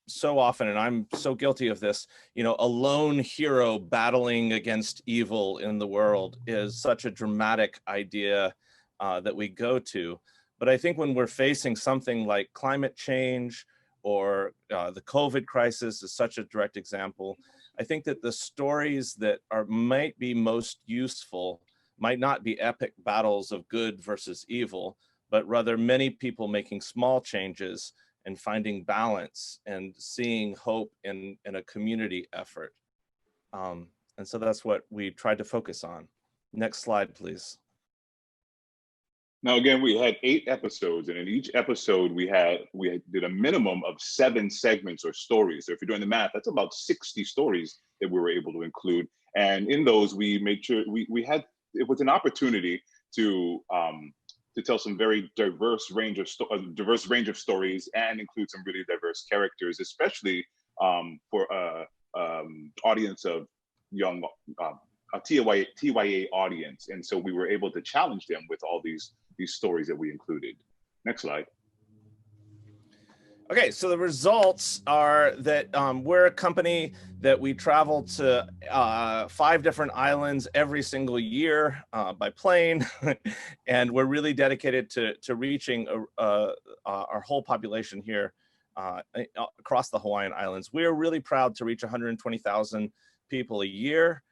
so often, and I'm so guilty of this, you know, a lone hero battling against evil in the world is such a dramatic idea that we go to. But I think when we're facing something like climate change or the COVID crisis is such a direct example, I think that the stories that might be most useful might not be epic battles of good versus evil, but rather many people making small changes and finding balance and seeing hope in a community effort. And so that's what we tried to focus on. Next slide, please. Now, again, we had 8 episodes, and in each episode we did a minimum of 7 segments or stories. So if you're doing the math, that's about 60 stories that we were able to include. And in those, we made sure it was an opportunity to tell some very diverse range of stories and include some really diverse characters, especially for audience of young a TYA audience. And so we were able to challenge them with all these stories that we included. Next slide. Okay, so the results are that we're a company that we travel to 5 different islands every single year by plane, and we're really dedicated to reaching our whole population here across the Hawaiian Islands. We are really proud to reach 120,000 people a year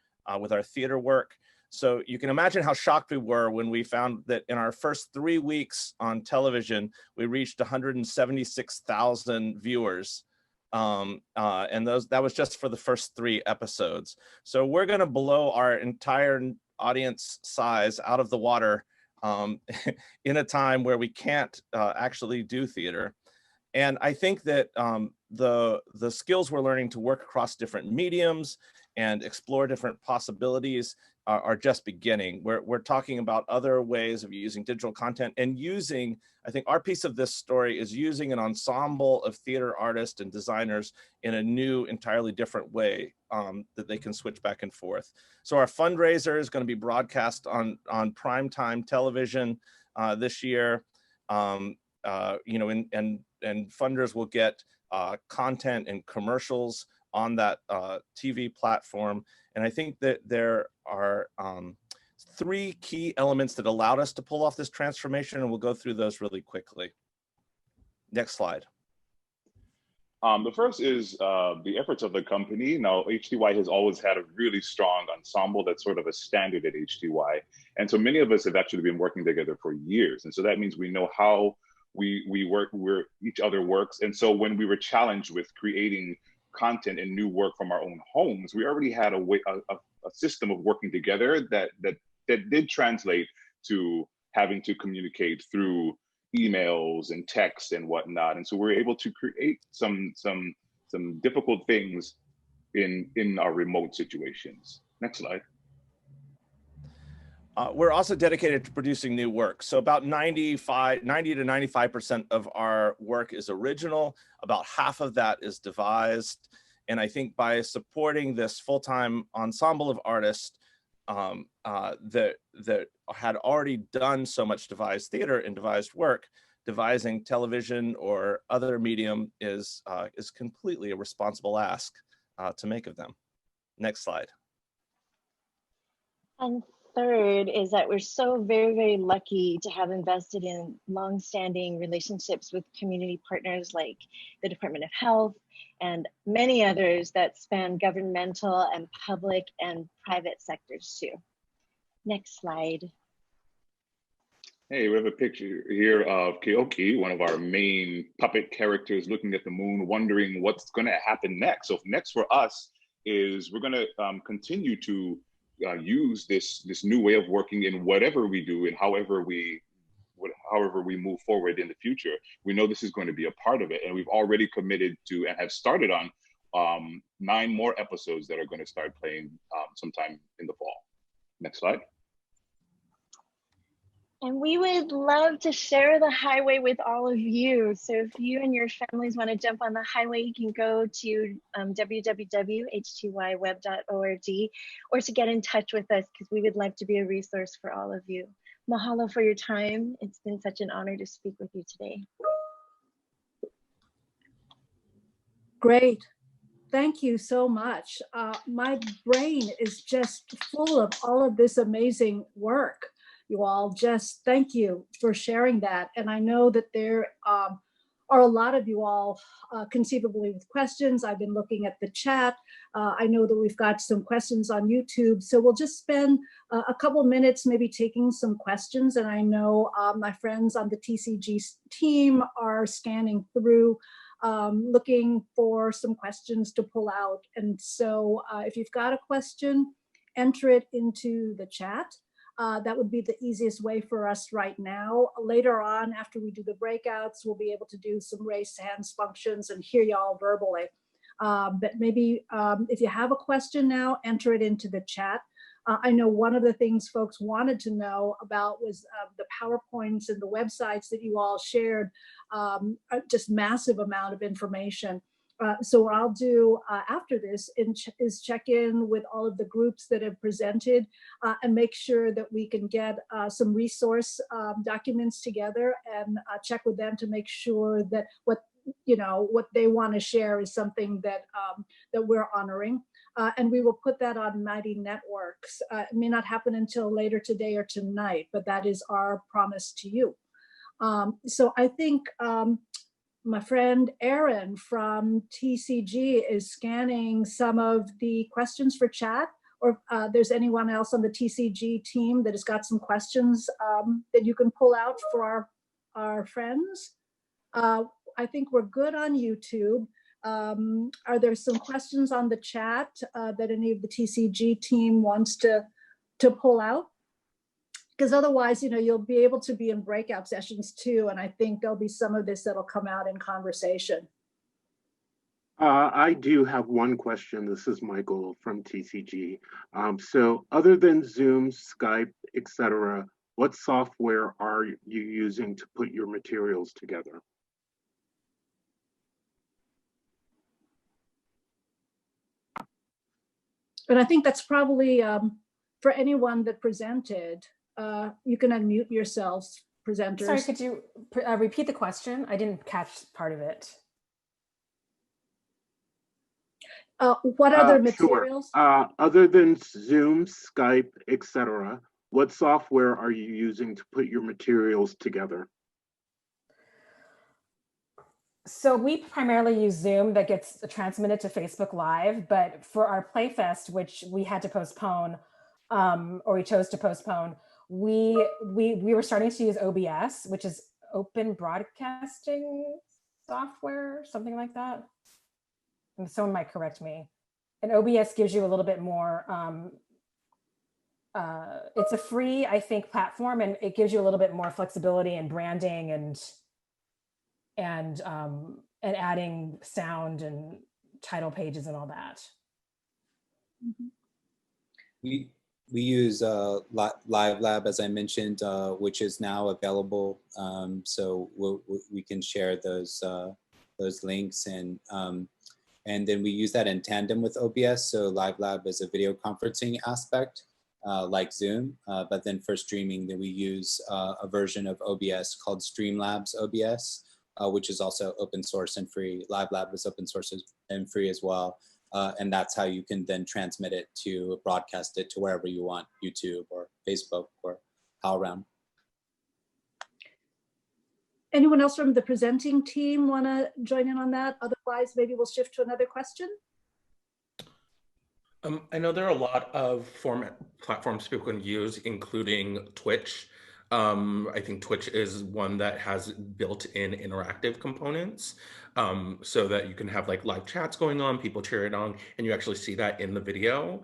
with our theater work. So you can imagine how shocked we were when we found that in our first 3 weeks on television, we reached 176,000 viewers. And that was just for the first 3 episodes. So we're gonna blow our entire audience size out of the water in a time where we can't actually do theater. And I think that the skills we're learning to work across different mediums and explore different possibilities are just beginning. We're talking about other ways of using digital content and using, I think our piece of this story is using an ensemble of theater artists and designers in a new, entirely different way that they can switch back and forth. So our fundraiser is going to be broadcast on primetime television this year. You know, and funders will get content and commercials on that TV platform. And I think that there are 3 key elements that allowed us to pull off this transformation, and we'll go through those really quickly. Next slide. The first is the efforts of the company. Now, HTY has always had a really strong ensemble that's sort of a standard at HTY. And so many of us have actually been working together for years. And so that means we know how we work, where each other works. And so when we were challenged with creating content and new work from our own homes, we already had a system of working together that did translate to having to communicate through emails and texts and whatnot. And so we're able to create some difficult things in our remote situations. Next slide. We're also dedicated to producing new work. So about 90 to 95% of our work is original. About half of that is devised. And I think by supporting this full-time ensemble of artists, that had already done so much devised theater and devised work, devising television or other medium is completely a responsible ask to make of them. Next slide. And third is that we're so very, very lucky to have invested in longstanding relationships with community partners like the Department of Health and many others that span governmental and public and private sectors too. Next slide. Hey, we have a picture here of Keoki, one of our main puppet characters, looking at the moon, wondering what's going to happen next. So next for us is we're going to continue to use this new way of working in whatever we do and however we move forward in the future. We know this is going to be a part of it, and we've already committed to and have started on 9 more episodes that are going to start playing sometime in the fall. Next slide. And we would love to share the highway with all of you. So if you and your families want to jump on the highway, you can go to www.htyweb.org or to get in touch with us, because we would love to be a resource for all of you. Mahalo for your time. It's been such an honor to speak with you today. Great. Thank you so much. My brain is just full of all of this amazing work. You all, just thank you for sharing that. And I know that there are a lot of you all conceivably with questions. I've been looking at the chat. I know that we've got some questions on YouTube. So we'll just spend a couple minutes maybe taking some questions. And I know my friends on the TCG team are scanning through, looking for some questions to pull out. And so if you've got a question, enter it into the chat. That would be the easiest way for us right now. Later on, after we do the breakouts, we'll be able to do some raised hands functions and hear y'all verbally. But maybe if you have a question now, enter it into the chat. I know one of the things folks wanted to know about was the PowerPoints and the websites that you all shared, just massive amount of information. So what I'll do after this is check in with all of the groups that have presented and make sure that we can get some resource documents together and check with them to make sure that what they want to share is something that that we're honoring. And we will put that on Mighty Networks. It may not happen until later today or tonight, but that is our promise to you. So I think my friend Aaron from TCG is scanning some of the questions for chat, or there's anyone else on the TCG team that has got some questions that you can pull out for our friends. I think we're good on YouTube. Are there some questions on the chat that any of the TCG team wants to pull out? Because otherwise, you'll be able to be in breakout sessions too. And I think there'll be some of this that'll come out in conversation. I do have one question. This is Michael from TCG. So other than Zoom, Skype, etc., what software are you using to put your materials together? And I think that's probably for anyone that presented. You can unmute yourselves, presenters. Sorry, could you repeat the question? I didn't catch part of it. What other materials? Sure. Other than Zoom, Skype, etc., what software are you using to put your materials together? So we primarily use Zoom that gets transmitted to Facebook Live, but for our Playfest, which we had to postpone, or we chose to postpone, we were starting to use OBS, which is Open Broadcasting Software, something like that. And someone might correct me. And OBS gives you a little bit more, it's a free, I think, platform, and it gives you a little bit more flexibility and branding and adding sound and title pages and all that. We use Live Lab, as I mentioned, which is now available. So we can share those links, and then we use that in tandem with OBS. So Live Lab is a video conferencing aspect, like Zoom, but then for streaming, then we use a version of OBS called Streamlabs OBS, which is also open source and free. LiveLab is open source and free as well. And that's how you can then transmit it to broadcast it to wherever you want, YouTube or Facebook or HowlRound. Anyone else from the presenting team want to join in on that? Otherwise, maybe we'll shift to another question. I know there are a lot of platforms people can use, including Twitch. I think Twitch is one that has built-in interactive components, so that you can have like live chats going on, people cheering on, and you actually see that in the video.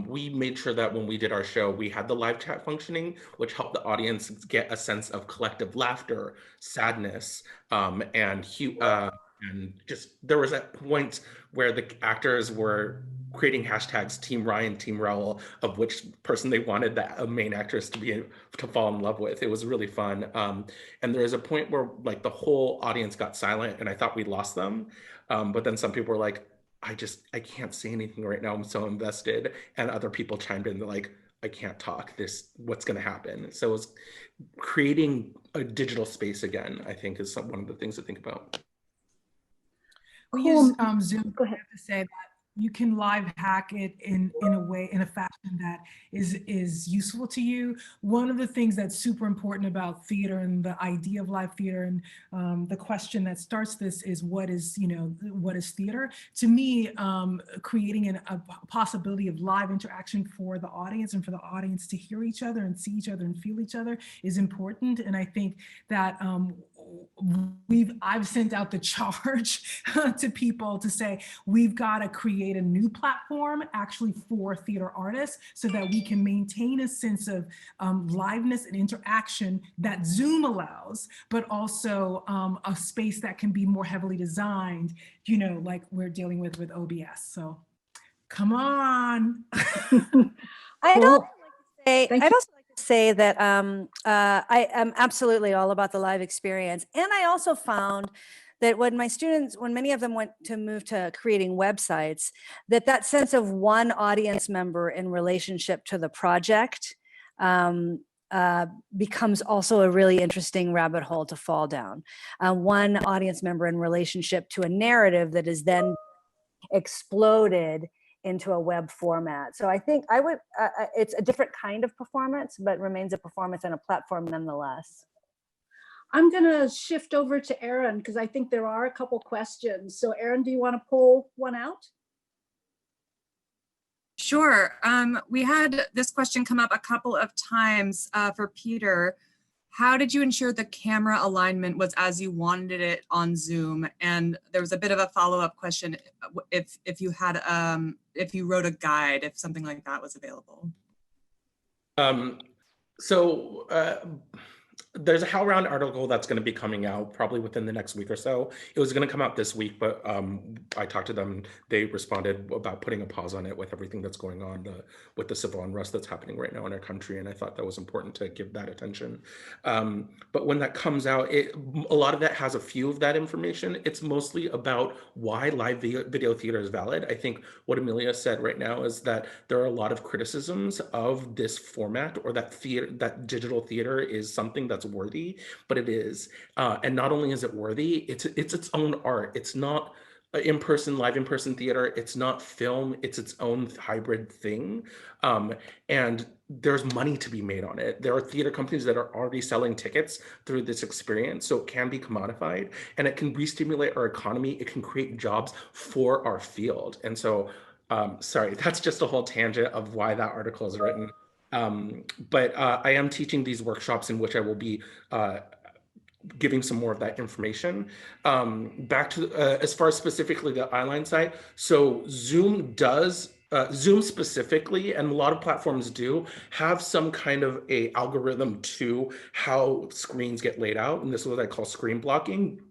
We made sure that when we did our show, we had the live chat functioning, which helped the audience get a sense of collective laughter, sadness, and just there was at points where the actors were creating hashtags Team Ryan, Team Raul, of which person they wanted that main actress to fall in love with. It was really fun. And there was a point where like the whole audience got silent and I thought we lost them. But then some people were like, I can't say anything right now. I'm so invested. And other people chimed in, they're like, I can't talk, what's gonna happen? So it's creating a digital space again, I think is one of the things to think about. We use Zoom to say that you can live hack it in a way, in a fashion that is useful to you. One of the things that's super important about theater and the idea of live theater, and the question that starts this is what is theater? To me, creating a possibility of live interaction for the audience and for the audience to hear each other and see each other and feel each other is important. And I think that I've sent out the charge to people to say, we've got to create a new platform actually for theater artists so that we can maintain a sense of liveness and interaction that Zoom allows, but also a space that can be more heavily designed, like we're dealing with OBS. So come on. I'd also like to say that I am absolutely all about the live experience. And I also found that when many of them went to move to creating websites, that sense of one audience member in relationship to the project becomes also a really interesting rabbit hole to fall down. One audience member in relationship to a narrative that is then exploded into a web format. So I think it's a different kind of performance, but remains a performance and a platform nonetheless. I'm gonna shift over to Erin because I think there are a couple questions. So Erin, do you want to pull one out? Sure. We had this question come up a couple of times for Peter. How did you ensure the camera alignment was as you wanted it on Zoom? And there was a bit of a follow-up question if you had if you wrote a guide, if something like that was available. There's a HowlRound article that's going to be coming out probably within the next week or so. It was going to come out this week, but I talked to them. They responded about putting a pause on it with everything that's going on with the civil unrest that's happening right now in our country. And I thought that was important to give that attention. But when that comes out, a lot of that has a few of that information. It's mostly about why live video theater is valid. I think what Emilya said right now is that there are a lot of criticisms of this format, or that digital theater is something that's worthy, but it is. And not only is it worthy, it's its own art. It's not live in-person theater. It's not film. It's its own hybrid thing. And there's money to be made on it. There are theater companies that are already selling tickets through this experience, so it can be commodified and it can re-stimulate our economy. It can create jobs for our field. And so, sorry, that's just a whole tangent of why that article is written. But I am teaching these workshops in which I will be giving some more of that information. Back to as far as specifically the eyeline site. So Zoom specifically, and a lot of platforms do, have some kind of a algorithm to how screens get laid out. And this is what I call screen blocking.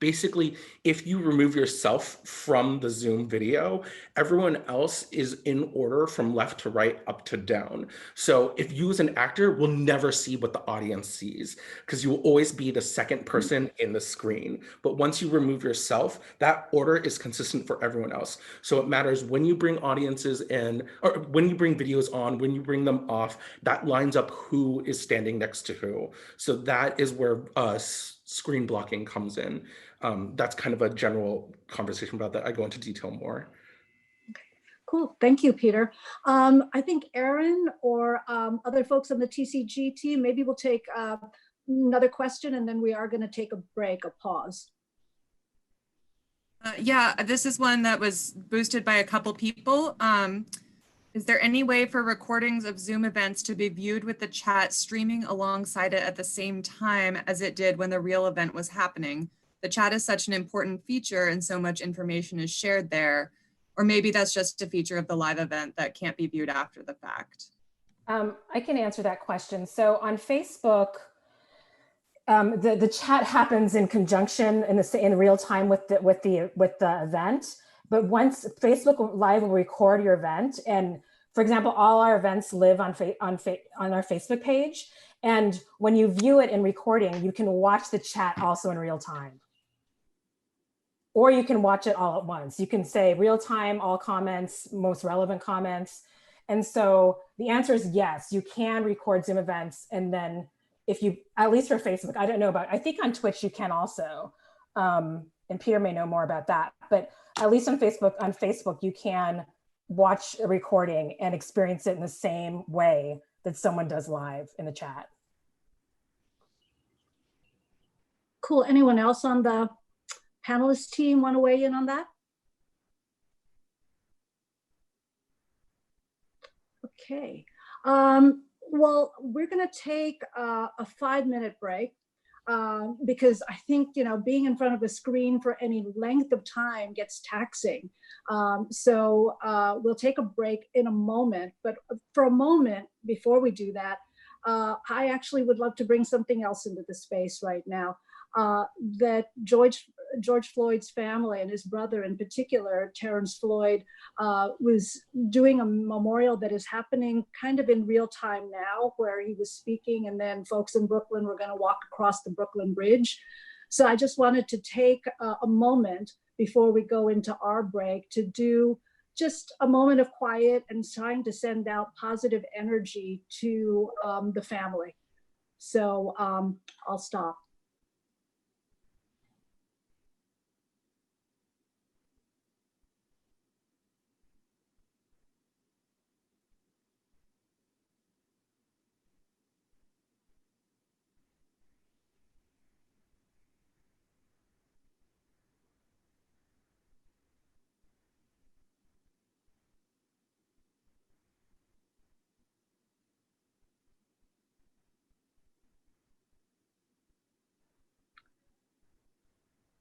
Basically, if you remove yourself from the Zoom video, everyone else is in order from left to right, up to down. So if you as an actor will never see what the audience sees, because you will always be the second person in the screen. But once you remove yourself, that order is consistent for everyone else. So it matters when you bring audiences in, or when you bring videos on, when you bring them off, that lines up who is standing next to who. So that is where screen blocking comes in. That's kind of a general conversation about that. I go into detail more. Cool, thank you, Peter. I think Aaron or other folks on the TCG team, maybe we'll take another question and then we are gonna take a break, a pause. Yeah, this is one that was boosted by a couple people. Is there any way for recordings of Zoom events to be viewed with the chat streaming alongside it at the same time as it did when the real event was happening? The chat is such an important feature and so much information is shared there. Or maybe that's just a feature of the live event that can't be viewed after the fact. I can answer that question. So on Facebook, the chat happens in conjunction in real time with the event. But once Facebook Live will record your event, and for example, all our events live on our Facebook page. And when you view it in recording, you can watch the chat also in real time. Or you can watch it all at once. You can say real time, all comments, most relevant comments. And so the answer is yes, you can record Zoom events. And then if you, at least for Facebook, I don't know about, I think on Twitch you can also, and Peter may know more about that, but at least on Facebook you can watch a recording and experience it in the same way that someone does live in the chat. Cool, anyone else on the panelist team want to weigh in on that? Okay, well, we're going to take a 5-minute break because I think, you know, being in front of a screen for any length of time gets taxing. So we'll take a break in a moment, but for a moment before we do that, I actually would love to bring something else into the space right now. That George Floyd's family and his brother in particular, Terrence Floyd, was doing a memorial that is happening kind of in real time now, where he was speaking and then folks in Brooklyn were going to walk across the Brooklyn Bridge. So I just wanted to take a moment before we go into our break to do just a moment of quiet and trying to send out positive energy to the family. So I'll stop.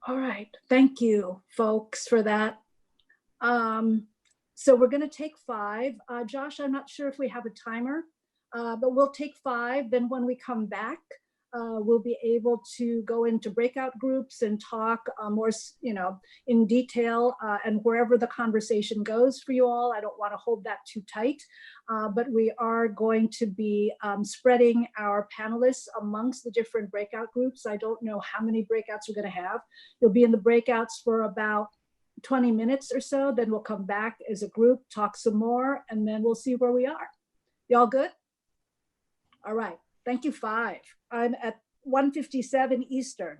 All right, thank you, folks, for that. So we're going to take 5. Josh, I'm not sure if we have a timer, but we'll take 5. Then when we come back, we'll be able to go into breakout groups and talk more, you know, in detail and wherever the conversation goes for you all. I don't want to hold that too tight, but we are going to be spreading our panelists amongst the different breakout groups. I don't know how many breakouts we're going to have. You'll be in the breakouts for about 20 minutes or so, then we'll come back as a group, talk some more, and then we'll see where we are. Y'all good? All right, thank you, 5. I'm at 1:57 Eastern.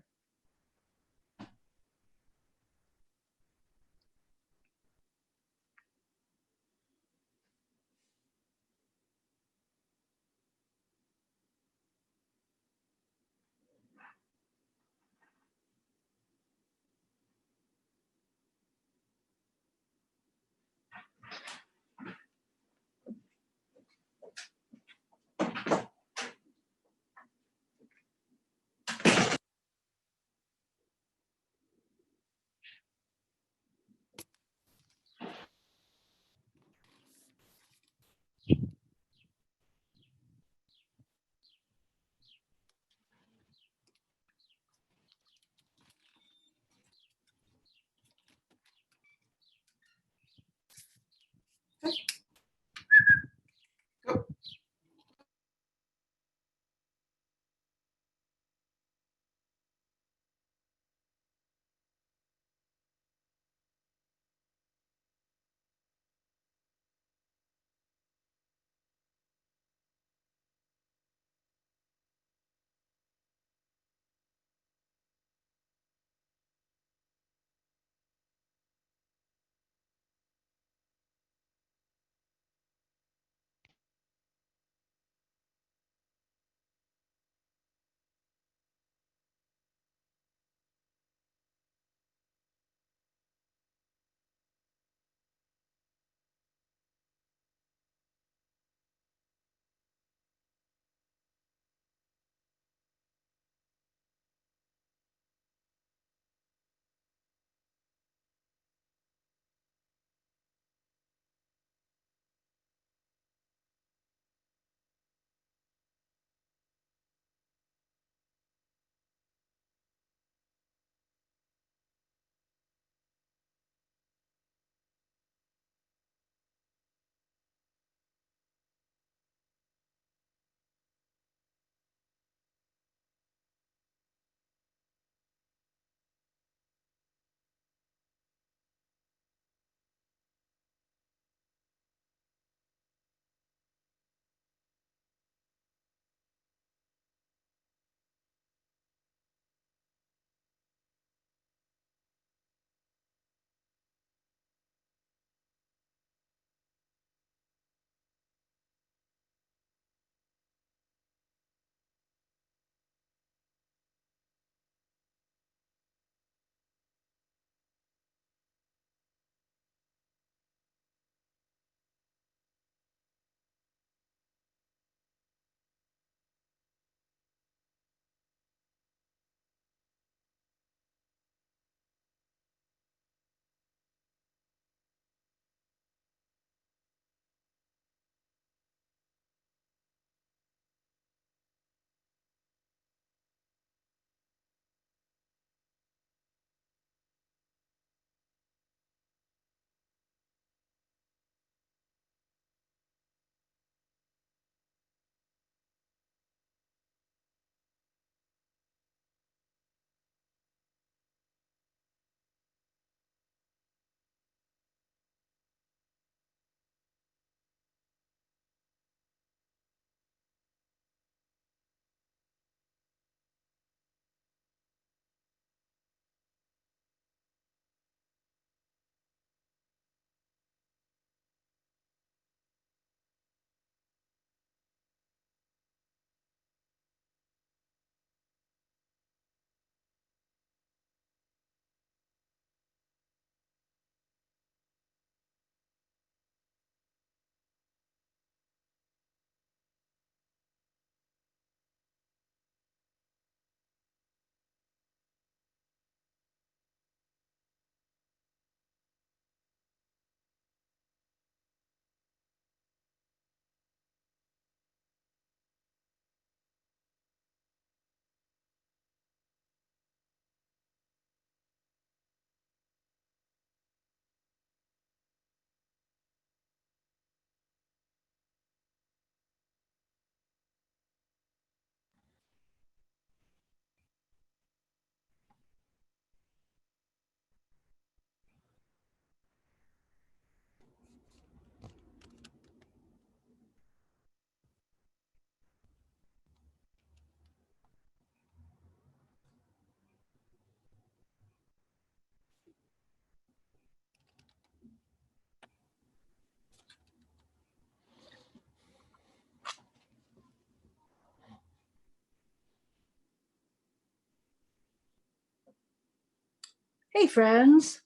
Hey friends,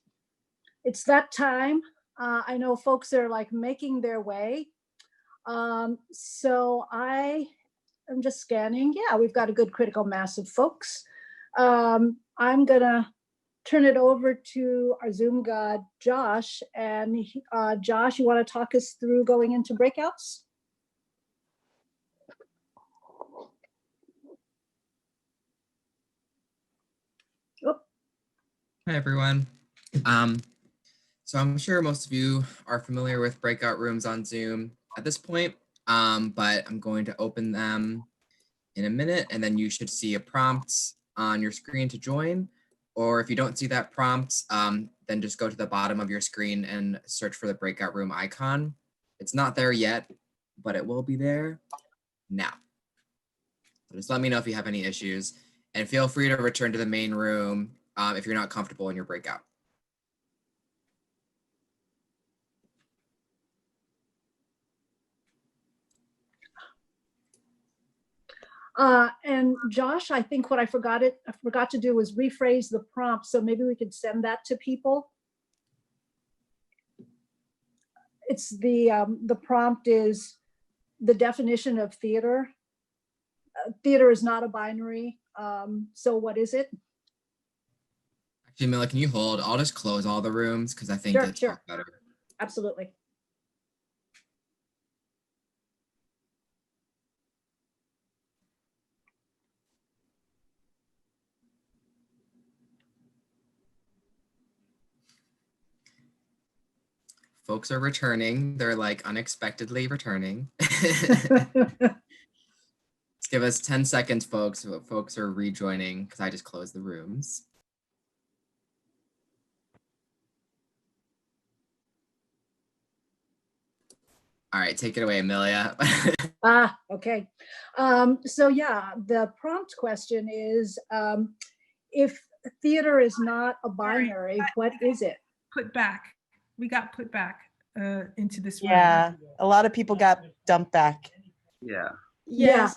it's that time. I know folks are like making their way. So I am just scanning. Yeah, we've got a good critical mass of folks. I'm gonna turn it over to our Zoom god, Josh. And Josh, you wanna talk us through going into breakouts? Hi, everyone. So I'm sure most of you are familiar with breakout rooms on Zoom at this point, but I'm going to open them in a minute, and then you should see a prompt on your screen to join. Or if you don't see that prompt, then just go to the bottom of your screen and search for the breakout room icon. It's not there yet, but it will be there now. So just let me know if you have any issues, and feel free to return to the main room if you're not comfortable in your breakout. And Josh, I think what I forgot to do was rephrase the prompt. So maybe we could send that to people. It's the prompt is the definition of theater. Theater is not a binary. So what is it? Actually, Emilya, can you hold? I'll just close all the rooms because I think Sure, it's sure. better. Absolutely. Folks are returning. They're like unexpectedly returning. Just give us 10 seconds, folks. Folks are rejoining because I just closed the rooms. All right, take it away, Emilya. Okay. So yeah, the prompt question is, if theater is not a binary, what is it? Put back. We got put back into this room. Yeah, a lot of people got dumped back. Yeah. Yes.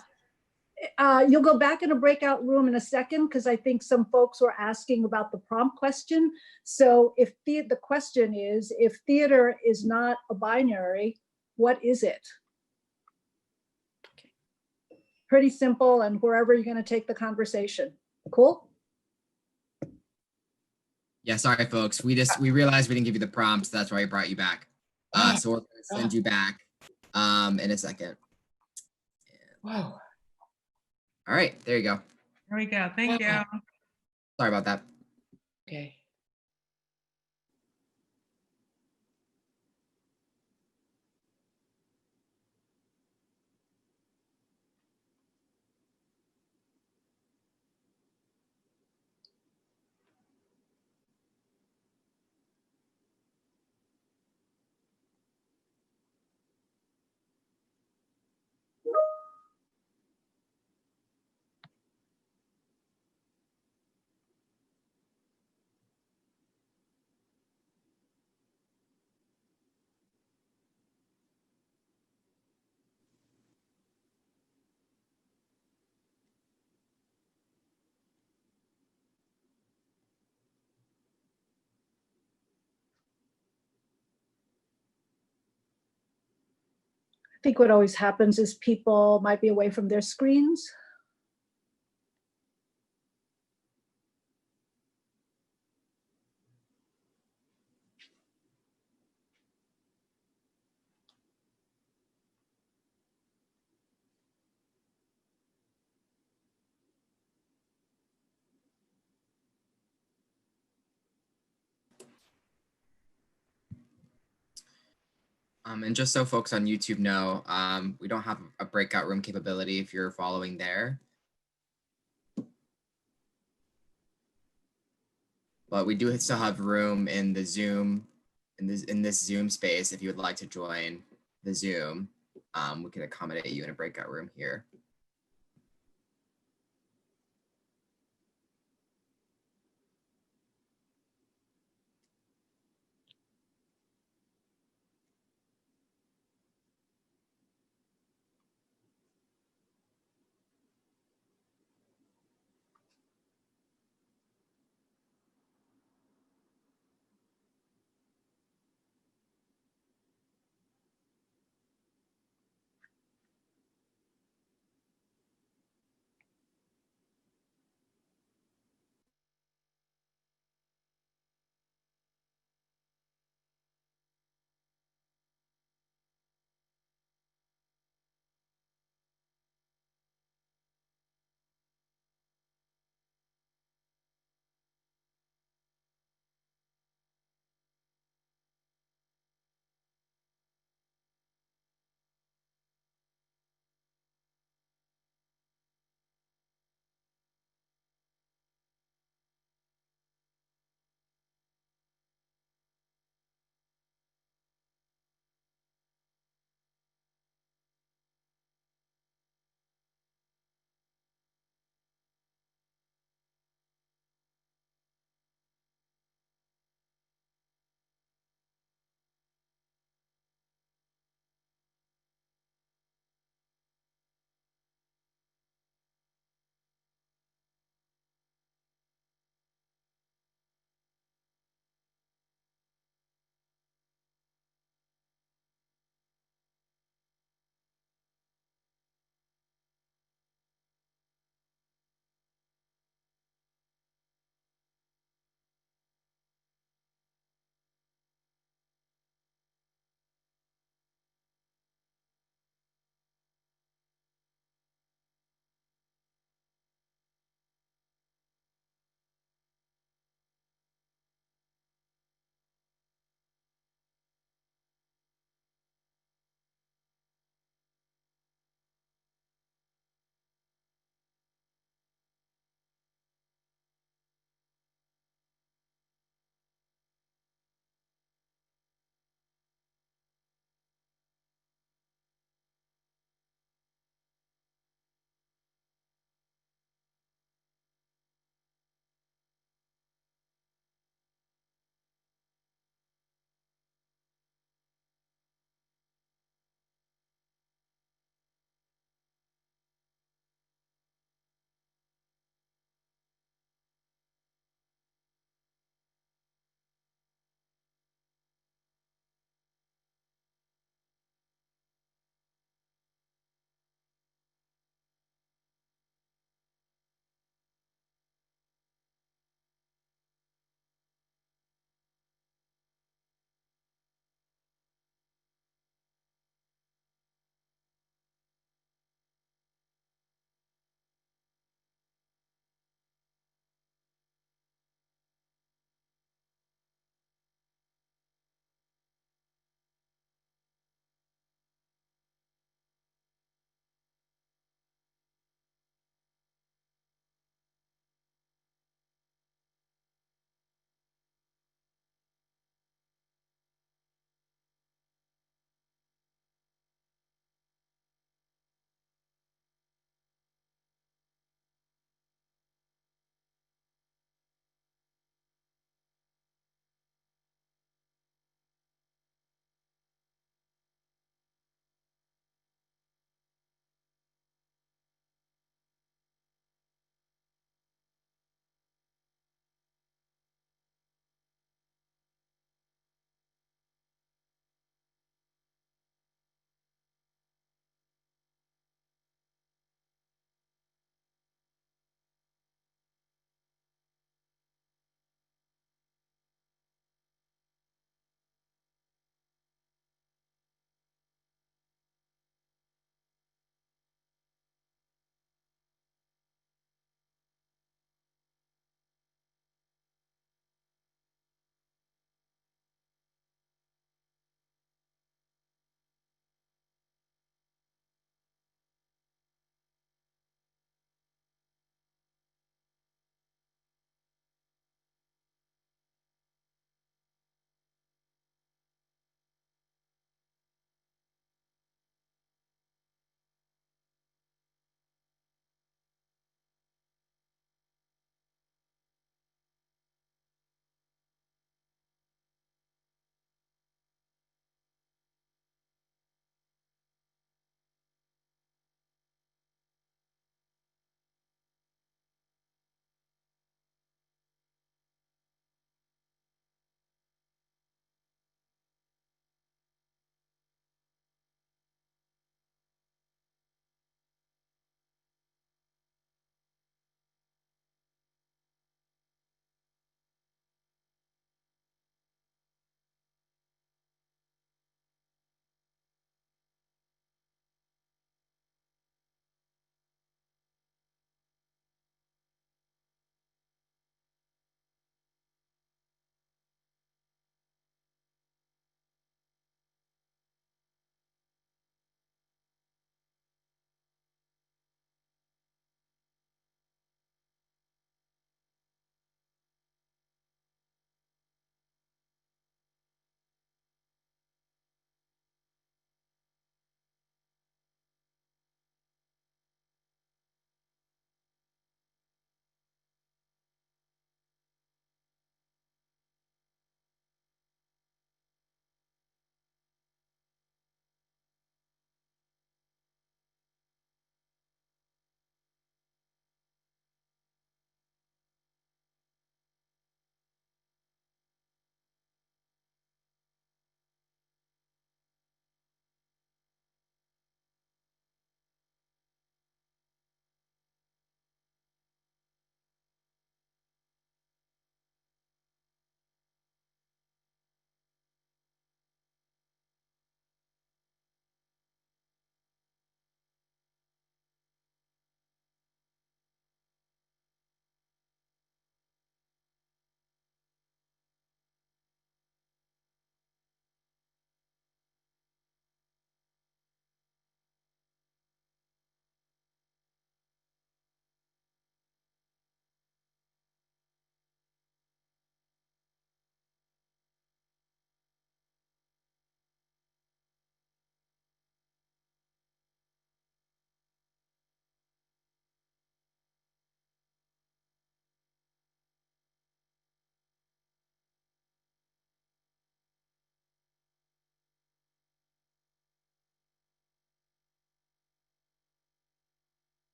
Yeah. You'll go back in a breakout room in a second because I think some folks were asking about the prompt question. So if the question is, if theater is not a binary, what is it? Okay. Pretty simple, and wherever you're going to take the conversation. Cool? Yeah, sorry, folks. We realized we didn't give you the prompts. That's why we brought you back. So we're going to send you back in a second. Wow. All right, there you go. There we go. Thank you. Sorry about that. Okay. I think what always happens is people might be away from their screens. And just so folks on YouTube know, we don't have a breakout room capability if you're following there. But we do still have room in the Zoom, in this Zoom space. If you would like to join the Zoom, we can accommodate you in a breakout room here.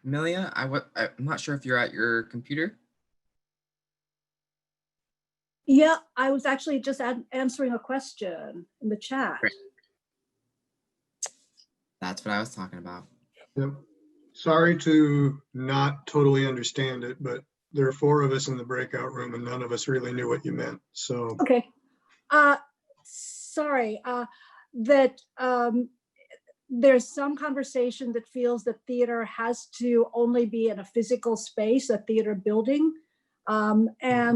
Emilya, I'm not sure if you're at your computer. Yeah, I was actually just answering a question in the chat. Great. That's what I was talking about. Yep. Sorry to not totally understand it, but there are 4 of us in the breakout room and none of us really knew what you meant. So okay. Sorry, that there's some conversation that feels that theater has to only be in a physical space, a theater building. And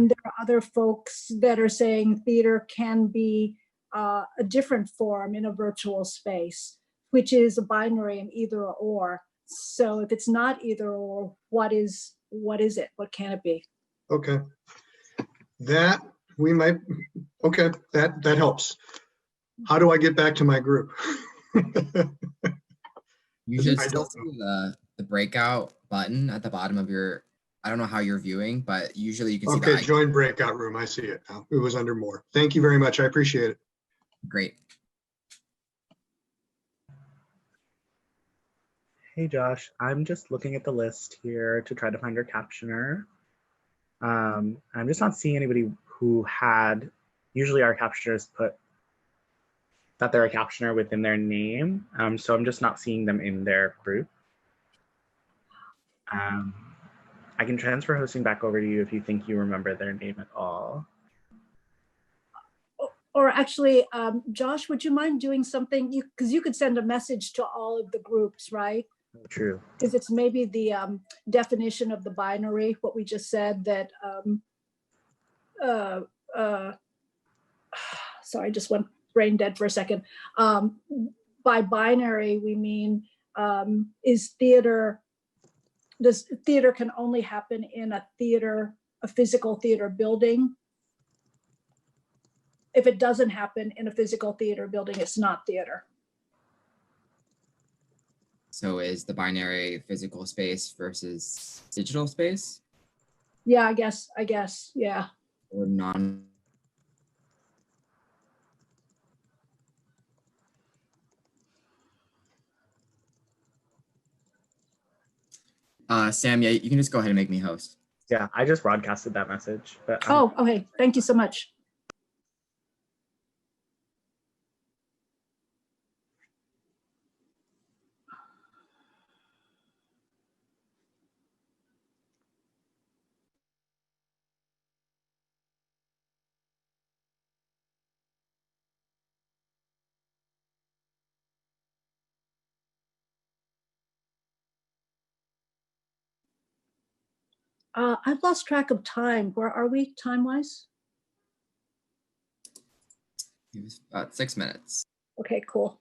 there are other folks that are saying theater can be a different form in a virtual space, which is a binary and either or. So if it's not either or, what is it? What can it be? okay. That we might, okay, that helps. How do I get back to my group? You should still see the breakout button at the bottom of your, I don't know how you're viewing, but usually you can see okay, join breakout room. I see it now. It was under more. Thank you very much. I appreciate it. Great. Hey Josh, I'm just looking at the list here to try to find your captioner. I'm just not seeing anybody who had, usually our captioners put that they're a captioner within their name. So I'm just not seeing them in their group. I can transfer hosting back over to you if you think you remember their name at all. Or actually, Josh, would you mind doing something? Because you could send a message to all of the groups, right? True. Because it's maybe the definition of the binary, what we just said, that, sorry, I just went brain dead for a second. By binary, we mean, does theater can only happen in a physical theater building? If it doesn't happen in a physical theater building, it's not theater. So is the binary physical space versus digital space? Yeah, I guess, yeah. Or non. Sam, yeah, you can just go ahead and make me host. Yeah, I just broadcasted that message. But Oh, okay. Thank you so much. I've lost track of time. Where are we time-wise? It was about 6 minutes. Okay, cool.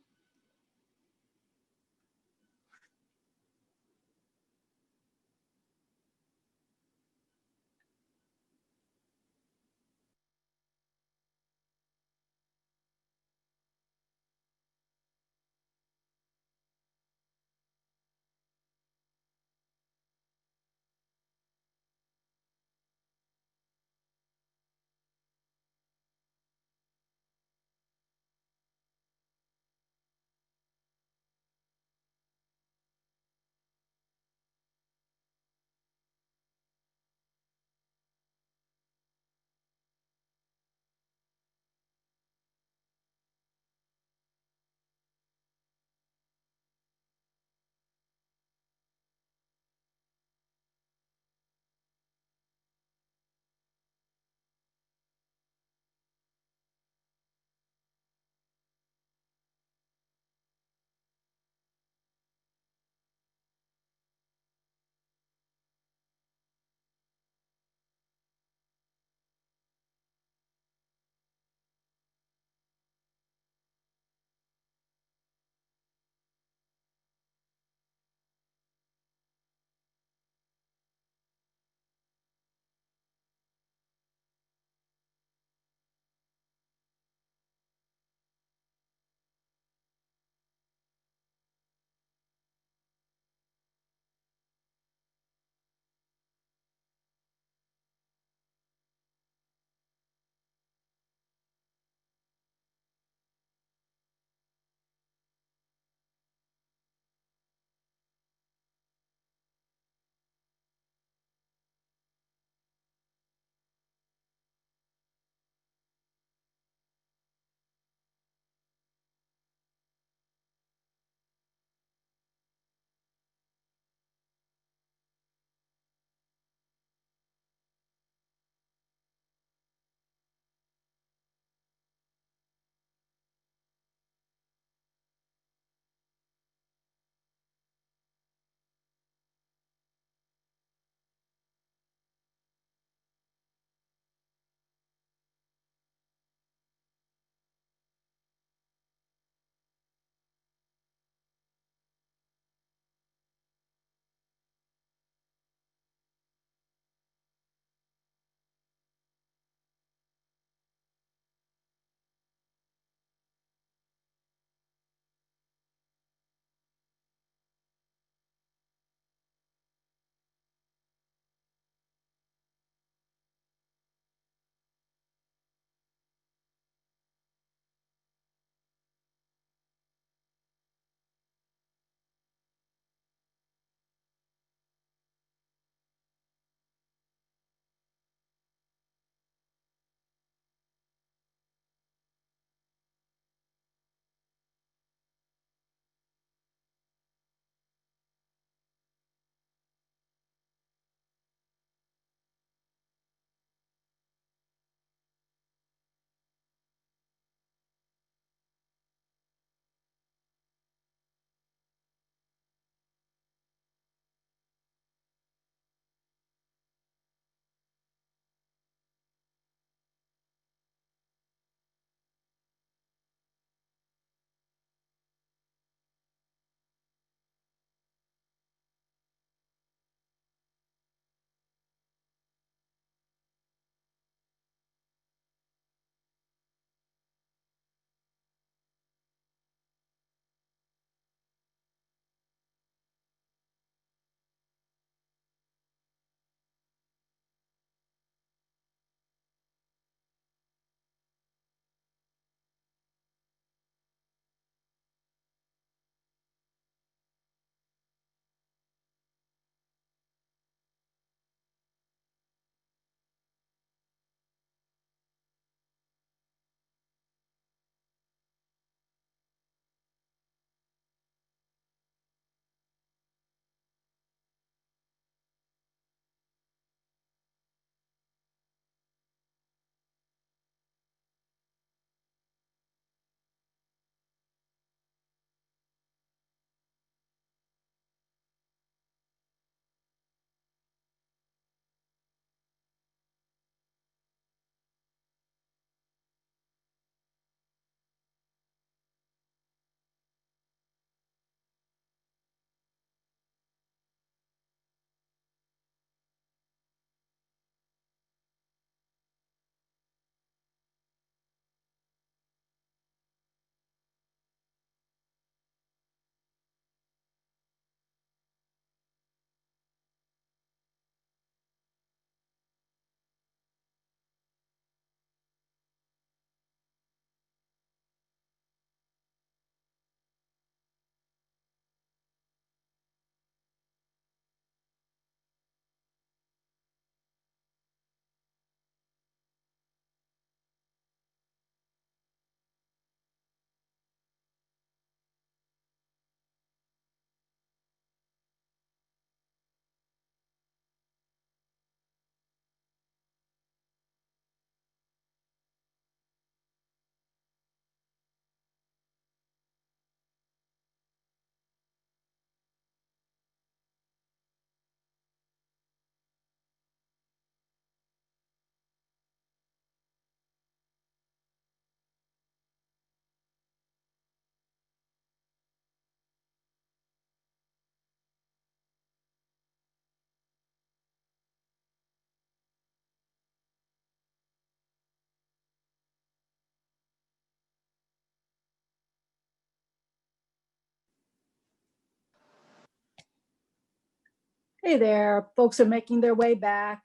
Hey there, folks are making their way back.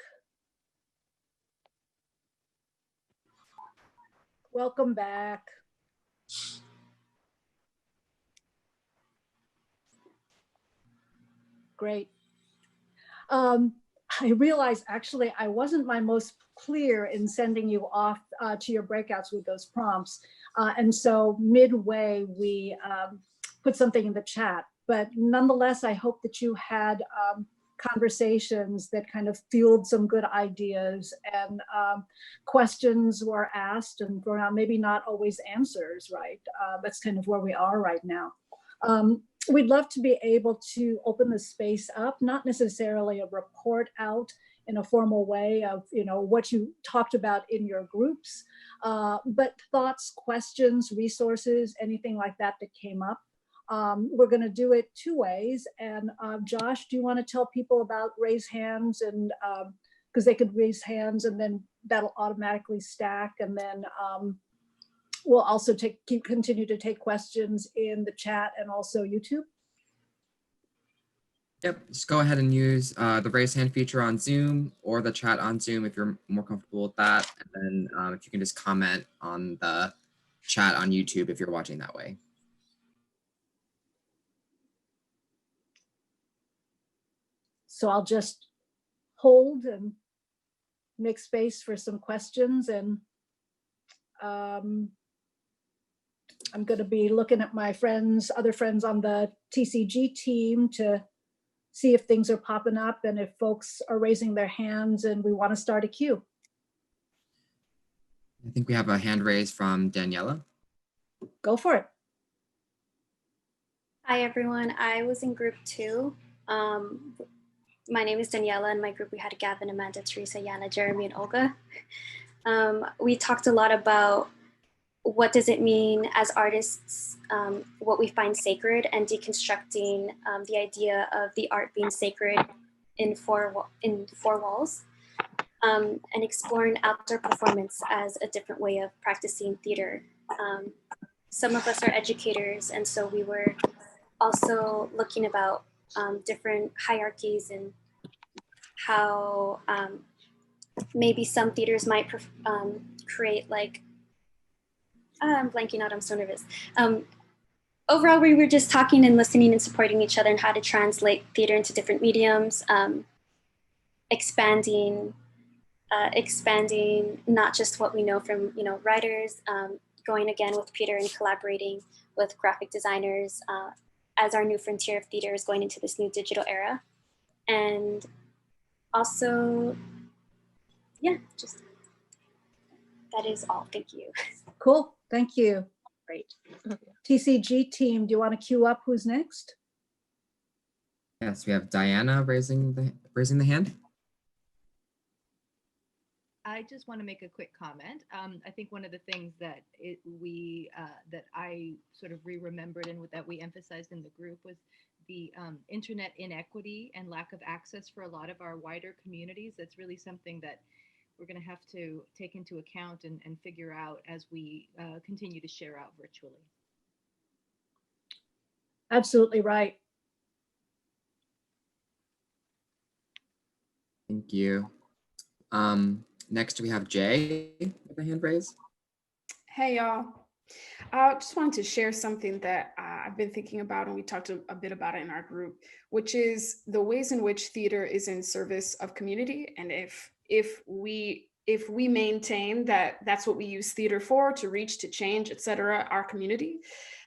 Welcome back. Great. I realized actually I wasn't my most clear in sending you off to your breakouts with those prompts. And so midway, we put something in the chat. But nonetheless, I hope that you had conversations that kind of fueled some good ideas, and questions were asked and thrown out, maybe not always answers, right? That's kind of where we are right now. We'd love to be able to open the space up, not necessarily a report out in a formal way of, you know, what you talked about in your groups, but thoughts, questions, resources, anything like that that came up. We're going to do it two ways. And Josh, do you want to tell people about raise hands? And because they could raise hands and then that'll automatically stack. And then we'll also continue to take questions in the chat and also YouTube. Yep, just go ahead and use the raise hand feature on Zoom or the chat on Zoom if you're more comfortable with that. And then if you can just comment on the chat on YouTube if you're watching that way. So I'll just hold and make space for some questions. And I'm going to be looking at my friends, other friends on the TCG team to see if things are popping up and if folks are raising their hands and we want to start a queue. I think we have a hand raised from Daniela. Go for it. Hi, everyone. I was in group 2. My name is Daniela. In my group, we had Gavin, Amanda, Teresa, Yana, Jeremy, and Olga. We talked a lot about what does it mean as artists, what we find sacred, and deconstructing the idea of the art being sacred in four walls, and exploring outdoor performance as a different way of practicing theater. Some of us are educators, and so we were also looking about different hierarchies and how maybe some theaters might create like, I'm blanking out, I'm so nervous. Overall, we were just talking and listening and supporting each other and how to translate theater into different mediums, expanding not just what we know from, you know, writers, going again with Peter and collaborating with graphic designers as our new frontier of theater is going into this new digital era. And also, yeah, just that is all. Thank you. Cool. Thank you. Great. TCG team, do you want to queue up who's next? Yes, we have Diana raising the hand. I just want to make a quick comment. I think one of the things that that I sort of remembered and that we emphasized in the group was the internet inequity and lack of access for a lot of our wider communities. That's really something that we're going to have to take into account and figure out as we continue to share out virtually. Absolutely right. Thank you. Next, we have Jay with a hand raised. Hey, y'all. I just wanted to share something that I've been thinking about, and we talked a bit about it in our group, which is the ways in which theater is in service of community. And if we maintain that that's what we use theater for, to reach, to change, et cetera, our community,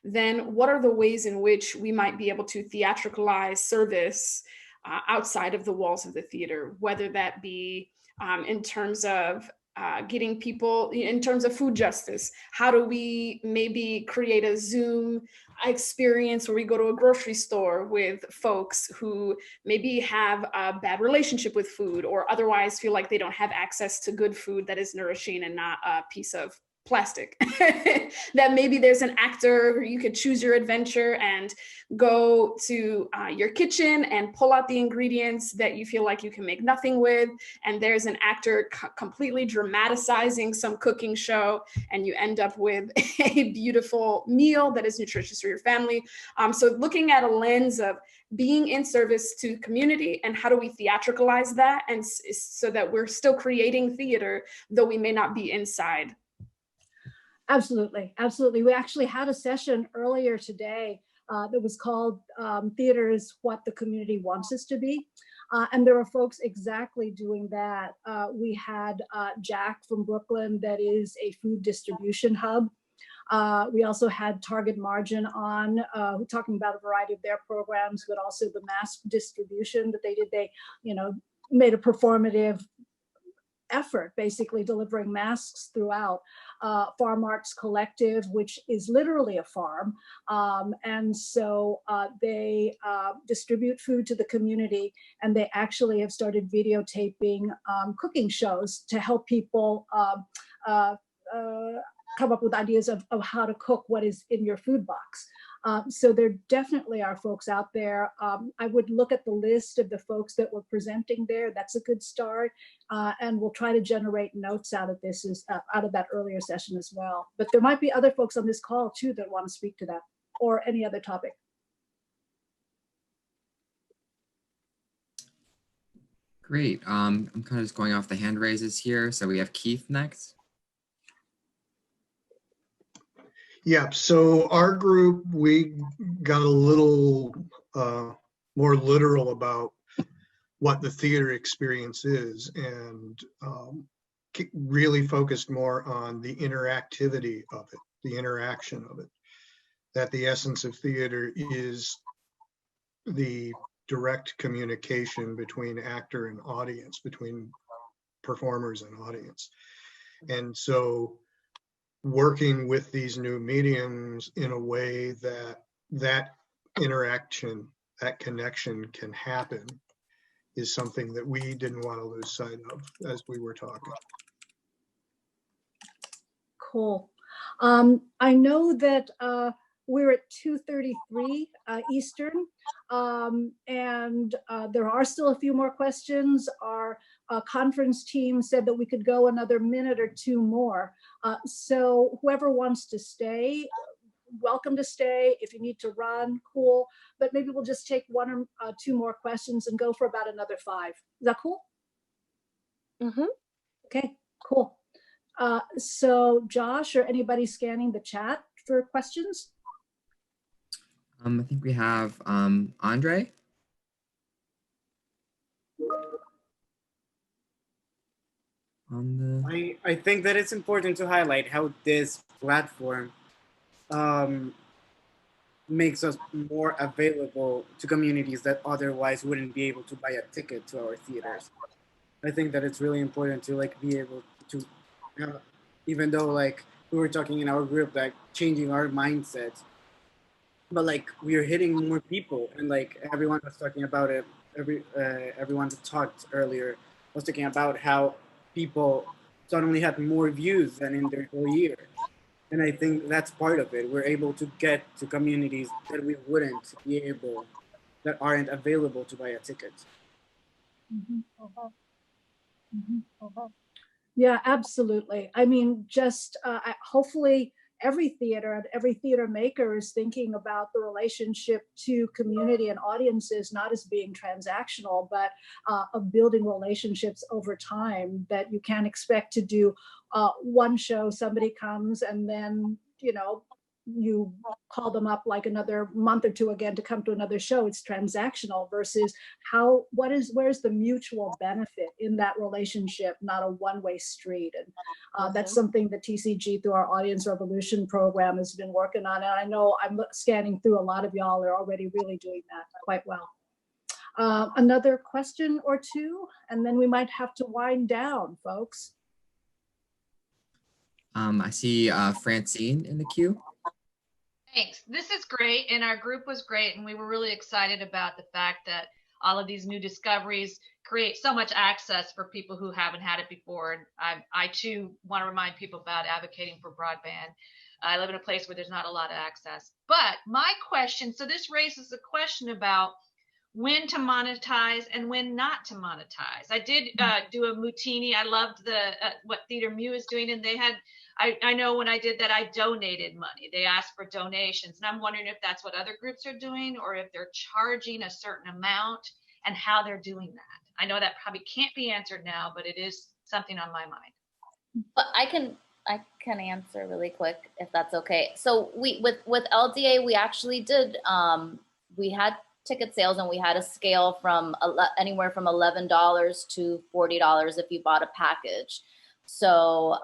then what are the ways in which we might be able to theatricalize service outside of the walls of the theater, whether that be in terms of getting people, in terms of food justice? How do we maybe create a Zoom experience where we go to a grocery store with folks who maybe have a bad relationship with food or otherwise feel like they don't have access to good food that is nourishing and not a piece of plastic. That maybe there's an actor where you could choose your adventure and go to your kitchen and pull out the ingredients that you feel like you can make nothing with. And there's an actor completely dramatizing some cooking show, and you end up with a beautiful meal that is nutritious for your family. So looking at a lens of being in service to community and how do we theatricalize that, and so that we're still creating theater, though we may not be inside. Absolutely, absolutely. We actually had a session earlier today that was called Theater is What the Community Wants Us to Be. And there were folks exactly doing that. We had Jack from Brooklyn, that is a food distribution hub. We also had Target Margin on, talking about a variety of their programs, but also the mask distribution that they did. They, made a performative effort, basically delivering masks throughout. Farm Arts Collective, which is literally a farm. And so they distribute food to the community, and they actually have started videotaping cooking shows to help people come up with ideas of how to cook what is in your food box. So there definitely are folks out there. I would look at the list of the folks that were presenting there. That's a good start. And we'll try to generate notes out of this, out of that earlier session as well. But there might be other folks on this call too that want to speak to that or any other topic. Great. I'm kind of just going off the hand raises here. So we have Keith next. Yeah, so our group, we got a little more literal about what the theater experience is, and really focused more on the interactivity of it, the interaction of it. That the essence of theater is the direct communication between actor and audience, between performers and audience. And so working with these new mediums in a way that that interaction, that connection can happen is something that we didn't want to lose sight of as we were talking. Cool. I know that we're at 2:33 Eastern, and there are still a few more questions. Our conference team said that we could go another minute or two more. So whoever wants to stay, welcome to stay. If you need to run, cool. But maybe we'll just take one or two more questions and go for about another 5. Is that cool? Mm-hmm. Okay, cool. So Josh or anybody scanning the chat for questions? I think we have Andre. I think that it's important to highlight how this platform makes us more available to communities that otherwise wouldn't be able to buy a ticket to our theaters. I think that it's really important to be able to, even though we were talking in our group, changing our mindsets, but we are hitting more people, and everyone was talking about it. Everyone that talked earlier was talking about how people suddenly had more views than in their whole year. And I think that's part of it. We're able to get to communities that we wouldn't be able, that aren't available to buy a ticket. Mm-hmm. Mm-hmm. Yeah, absolutely. I mean, just hopefully every theater and every theater maker is thinking about the relationship to community and audiences, not as being transactional, but of building relationships over time, that you can't expect to do one show, somebody comes and then, you call them up another month or two again to come to another show. It's transactional versus where's the mutual benefit in that relationship, not a one-way street. And that's something that TCG through our Audience Revolution program has been working on. And I know I'm scanning through, a lot of y'all are already really doing that quite well. Another question or two, and then we might have to wind down, folks. I see Francine in the queue. Thanks. This is great, and our group was great, and we were really excited about the fact that all of these new discoveries create so much access for people who haven't had it before. And I too want to remind people about advocating for broadband. I live in a place where there's not a lot of access. But my question, so this raises a question about when to monetize and when not to monetize. I did do a Mutini. I loved the what Theater Mu is doing, and they had, I know when I did that, I donated money. They asked for donations, and I'm wondering if that's what other groups are doing, or if they're charging a certain amount and how they're doing that. I know that probably can't be answered now, but it is something on my mind. But I can answer really quick if that's okay. So we with LDA, we actually did we had ticket sales, and we had a scale from anywhere from $11 to $40 if you bought a package. So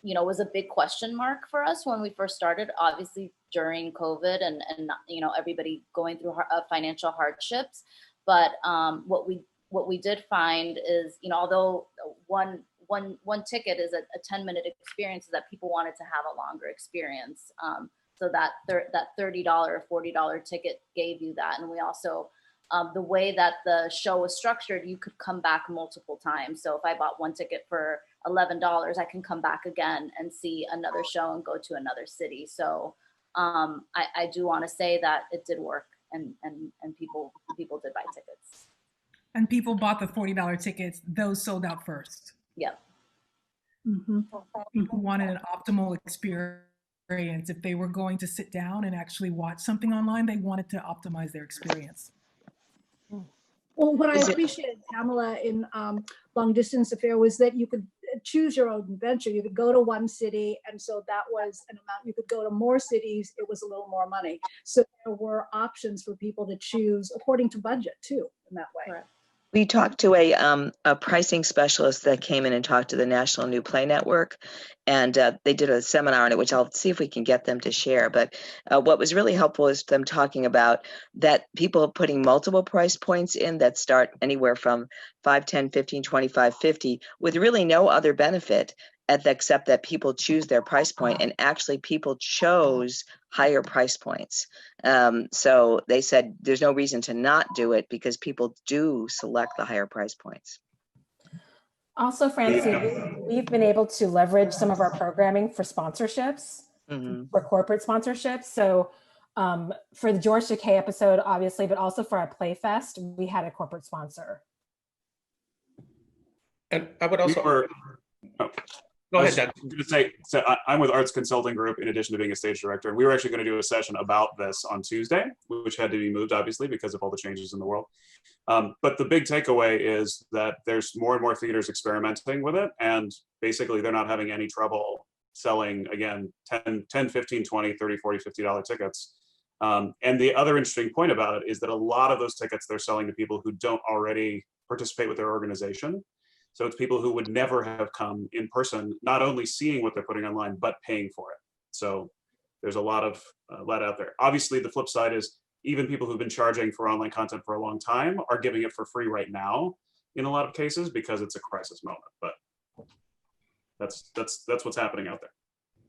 you know, it was a big question mark for us when we first started, obviously during COVID and you know, everybody going through financial hardships. But what we did find is, you know, although one ticket is a 10-minute experience, is that people wanted to have a longer experience. So that $30 or $40 ticket gave you that. And we also, the way that the show was structured, you could come back multiple times. So if I bought one ticket for $11, I can come back again and see another show and go to another city. So I do want to say that it did work, and people did buy tickets. And people bought the $40 tickets, those sold out first. Yep. Mm-hmm. People wanted an optimal experience. If they were going to sit down and actually watch something online, they wanted to optimize their experience. Well, what I appreciated, Tamilla, in Long Distance Affair was that you could choose your own adventure. You could go to one city, and so that was an amount. You could go to more cities, it was a little more money. So there were options for people to choose according to budget too, in that way. Correct. We talked to a pricing specialist that came in and talked to the National New Play Network, and they did a seminar on it, which I'll see if we can get them to share. But what was really helpful is them talking about that people putting multiple price points in that start anywhere from 5, 10, 15, 25, 50, with really no other benefit except that people choose their price point, and actually people chose higher price points. So they said there's no reason to not do it because people do select the higher price points. Also, Francine, we've been able to leverage some of our programming for sponsorships, for corporate sponsorships. So for the George Takei episode, obviously, but also for our Playfest, we had a corporate sponsor. And I would also... Go ahead, Doug. I'm going to say, so I'm with Arts Consulting Group in addition to being a stage director. And we were actually going to do a session about this on Tuesday, which had to be moved, obviously, because of all the changes in the world. But the big takeaway is that there's more and more theaters experimenting with it. And basically, they're not having any trouble selling, again, 10, 15, 20, 30, 40, $50 tickets. And the other interesting point about it is that a lot of those tickets they're selling to people who don't already participate with their organization. So it's people who would never have come in person, not only seeing what they're putting online, but paying for it. So there's a lot out there. Obviously, the flip side is even people who've been charging for online content for a long time are giving it for free right now in a lot of cases because it's a crisis moment. But that's what's happening out there.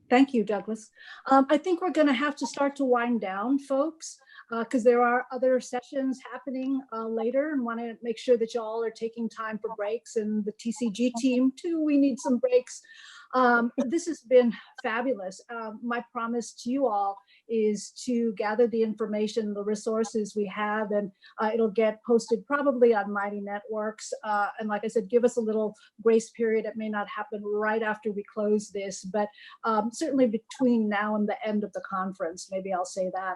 Thank you, Douglas. I think we're going to have to start to wind down, folks, because there are other sessions happening later, and want to make sure that y'all are taking time for breaks, and the TCG team too. We need some breaks. This has been fabulous. My promise to you all is to gather the information, the resources we have, and it'll get posted probably on Mighty Networks. And like I said, give us a little grace period. It may not happen right after we close this, but certainly between now and the end of the conference, maybe I'll say that.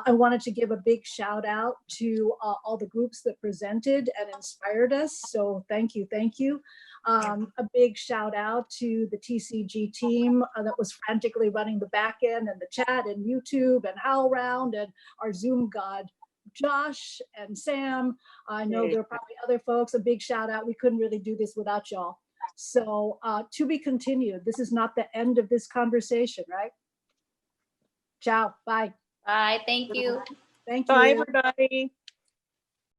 I wanted to give a big shout out to all the groups that presented and inspired us. So thank you, thank you. A big shout out to the TCG team that was frantically running the back end and the chat and YouTube and HowlRound and our Zoom god, Josh and Sam. I know there are probably other folks. A big shout out. We couldn't really do this without y'all. So to be continued. This is not the end of this conversation, right? Ciao. Bye. Bye. Thank you. Thank you. Bye, everybody.